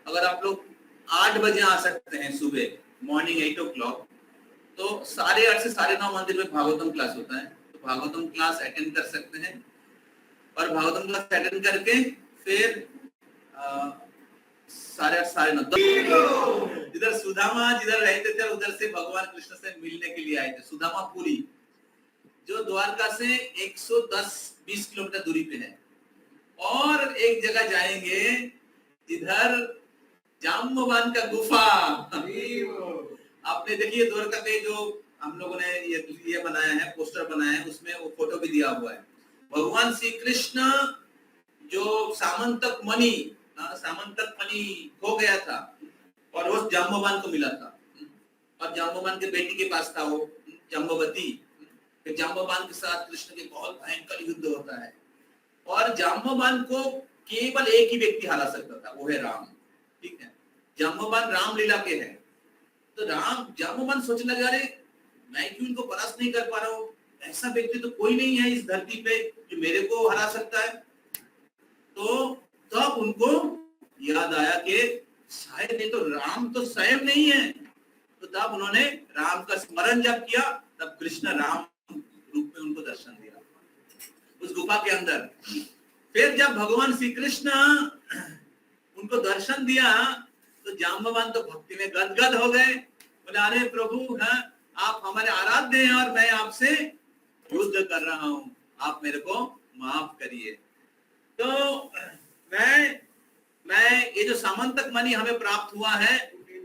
अगर आप लोग 8 बजे आ सकते हैं सुबह, मॉर्निंग 8 o'clock। तो 8:30 से 9:30 मंदिर में भागवतम क्लास होता है, तो भागवतम क्लास अटेंड कर सकते हैं। और भागवतम क्लास अटेंड करके फिर 8:30 9:30 इधर सुदामा जिधर रहते थे उधर से भगवान कृष्ण से मिलने के लिए आए थे। सुदामा पुरी जो द्वारका से 110-20 किलोमीटर दूरी पे है। और एक जगह जाएंगे जिधर जाम्बवान का गुफा, आपने देखिए द्वारका पे जो हम लोगों ने ये बनाया है, पोस्टर बनाया है, उसमें वो फोटो भी दिया हुआ है। भगवान श्री कृष्ण जो सामंतक मणि खो गया था और वो जाम्बवान को मिला था, और जाम्बवान के बेटी के पास था वो जाम्बवती। फिर जाम्बवान के साथ कृष्ण के बहुत भयंकर युद्ध होता है, और जाम्बवान को केवल एक ही व्यक्ति हरा सकता था, वो है राम। ठीक है, जाम्बवान रामलीला के हैं। तो जाम्बवान सोचने लगा, अरे मैं क्यों इनको परास्त नहीं कर पा रहा हूँ, ऐसा व्यक्ति तो कोई नहीं है इस धरती पे जो मेरे को हरा सकता है। तो तब उनको याद आया कि शायद ये तो राम तो स्वयं नहीं है। तो तब उन्होंने राम का स्मरण जब किया, तब कृष्ण राम रूप में उनको दर्शन दिया उस गुफा के अंदर। फिर जब भगवान श्री कृष्ण उनको दर्शन दिया तो जाम्बवान तो भक्ति में गदगद हो गए, बोले अरे प्रभु हाँ, आप हमारे आराध्य हैं और मैं आपसे युद्ध कर रहा हूँ, आप मेरे को माफ करिए। तो मैं ये जो सामंतक मणि हमें प्राप्त हुआ है,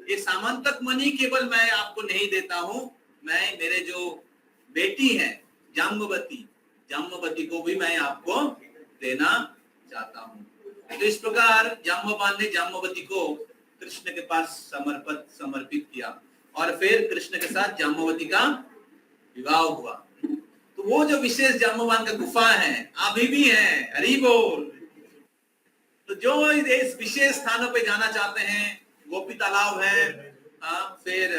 ये सामंतक मणि केवल मैं आपको नहीं देता हूँ, मैं मेरे जो बेटी है जाम्बवती को भी मैं आपको देना चाहता हूँ। तो इस प्रकार जाम्बवान ने जाम्बवती को कृष्ण के पास समर्पित किया, और फिर कृष्ण के साथ जाम्बवती का विवाह हुआ। तो वो जो विशेष जाम्बवान का गुफा है अभी भी है, हरि बोल। तो जो इस विशेष स्थानों पे जाना चाहते हैं, गोपी तालाब है, फिर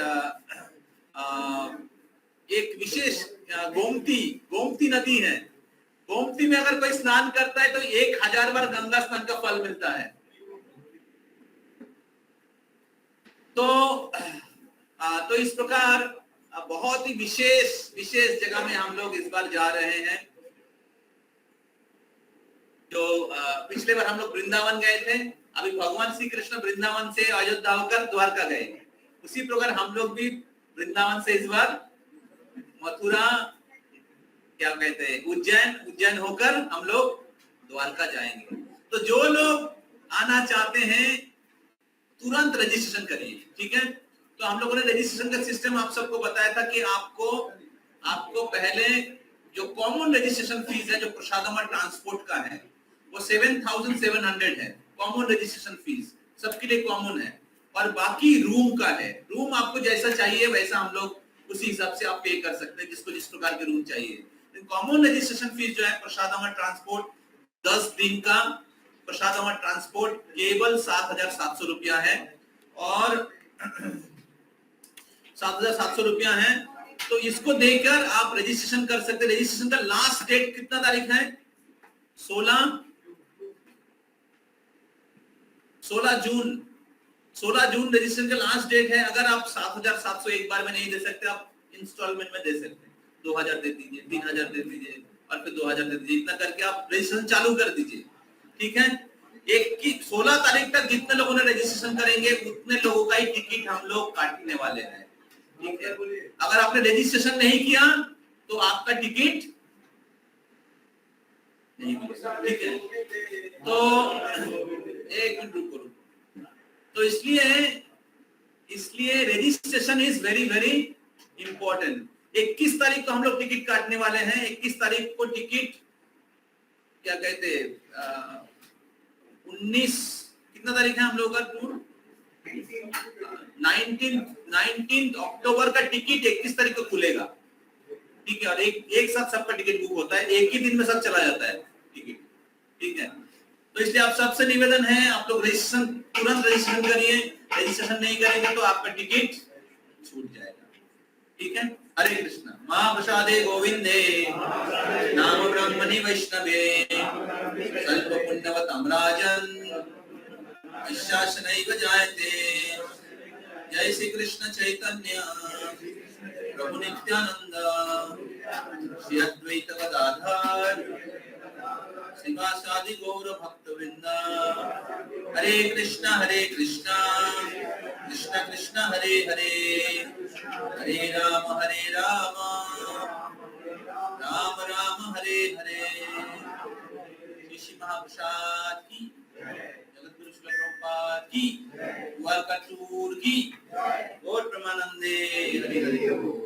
एक विशेष गोमती नदी है। गोमती में अगर कोई स्नान करता है तो 1000 बार गंगा स्नान का फल मिलता है। तो इस प्रकार बहुत ही विशेष जगह में हम लोग इस बार जा रहे हैं। जो पिछले बार हम लोग वृंदावन गए थे, अभी भगवान श्री कृष्ण वृंदावन से अयोध्या होकर द्वारका गए, उसी प्रकार हम लोग भी वृंदावन से इस बार मथुरा क्या कहते हैं उज्जैन होकर हम लोग द्वारका जाएंगे। तो जो लोग आना चाहते हैं तुरंत रजिस्ट्रेशन करिए, ठीक है। तो हम लोगों ने रजिस्ट्रेशन का सिस्टम आप सबको बताया था कि आपको पहले जो कॉमन रजिस्ट्रेशन फीस है जो प्रसादम और ट्रांसपोर्ट का है वो 7,700 है। कॉमन रजिस्ट्रेशन फीस सबके लिए कॉमन है, और बाकी रूम का है। रूम आपको जैसा चाहिए वैसा हम लोग उसी हिसाब से आप पे कर सकते हैं, जिसको जिस प्रकार के रूम चाहिए। कॉमन रजिस्ट्रेशन फीस जो है प्रसादम और ट्रांसपोर्ट 10 दिन का प्रसादम और ट्रांसपोर्ट केवल 7,700 रुपया है, और 7,700 रुपया है। तो इसको देकर आप रजिस्ट्रेशन कर सकते हैं। रजिस्ट्रेशन का लास्ट डेट कितना तारीख है? 16 जून रजिस्ट्रेशन का लास्ट डेट है। अगर आप 7,700 एक बार में नहीं दे सकते, आप इंस्टॉलमेंट में दे सकते हैं। 2,000 दे दीजिए, 3,000 दे दीजिए, और फिर 2,000 दे दीजिए। इतना करके आप रजिस्ट्रेशन चालू कर दीजिए, ठीक है। 16 तारीख तक जितने लोगों ने रजिस्ट्रेशन करेंगे उतने लोगों का ही टिकट हम लोग काटने वाले हैं, ठीक है। अगर आपने रजिस्ट्रेशन नहीं किया तो आपका टिकट नहीं मिलेगा, ठीक है। तो एक मिनट रुको। तो इसलिए registration is very very important. 21 तारीख को हम लोग टिकट काटने वाले हैं। 21 तारीख को टिकट क्या कहते हैं 19 कितना तारीख है हम लोग का टूर 19 अक्टूबर का टिकट 21 तारीख को खुलेगा, ठीक है। और एक साथ सबका टिकट बुक होता है, एक ही दिन में सब चला जाता है टिकट, ठीक है। तो इसलिए आप सबसे निवेदन है, आप लोग तुरंत रजिस्ट्रेशन करिए। रजिस्ट्रेशन नहीं करेंगे तो आपका टिकट छूट जाएगा, ठीक है। हरे कृष्ण। महाप्रसादे गोविंदे नाम ब्रह्मणि वैष्णवे स्वल्प पुण्यवतम राजन निःशासनैव जायते। जय श्री कृष्ण चैतन्य प्रभु नित्यानंद श्री अद्वैत गदाधर श्रीवासादि गौर भक्तवृंद। हरे कृष्ण कृष्ण कृष्ण हरे हरे, हरे राम राम राम हरे हरे। श्री महाप्रसाद की, जगतगुरु श्रील प्रभुपाद की, द्वारका टूर की, गौर प्रेमानंदे हरि हरि बोल।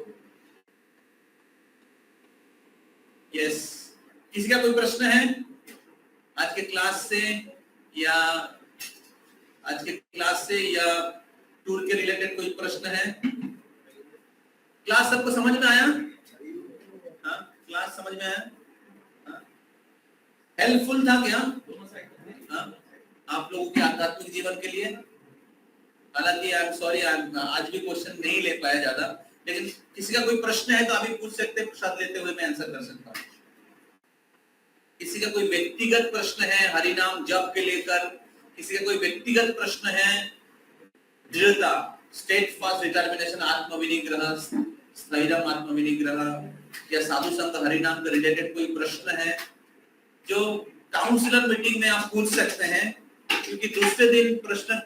यस, किसी का कोई प्रश्न है आज के क्लास से या टूर के रिलेटेड कोई प्रश्न है? क्लास सबको समझ में आया? हाँ, क्लास समझ में आया? हेल्पफुल था क्या? हाँ, आप लोगों के आध्यात्मिक जीवन के लिए? हालांकि आई एम सॉरी, आज भी क्वेश्चन नहीं ले पाया ज्यादा, लेकिन किसी का कोई प्रश्न है तो अभी पूछ सकते हैं, प्रसाद लेते हुए मैं आंसर कर सकता हूँ। किसी का कोई व्यक्तिगत प्रश्न है हरि नाम जप के लेकर, किसी का कोई व्यक्तिगत प्रश्न है दृढ़ता, स्टेट फास्ट डिटर्मिनेशन, आत्मविनिग्रह, स्थैर्यम आत्मविनिग्रह, या साधु संत हरि नाम के रिलेटेड कोई प्रश्न है जो काउंसलर मीटिंग में आप पूछ सकते हैं, क्योंकि दूसरे दिन प्रश्न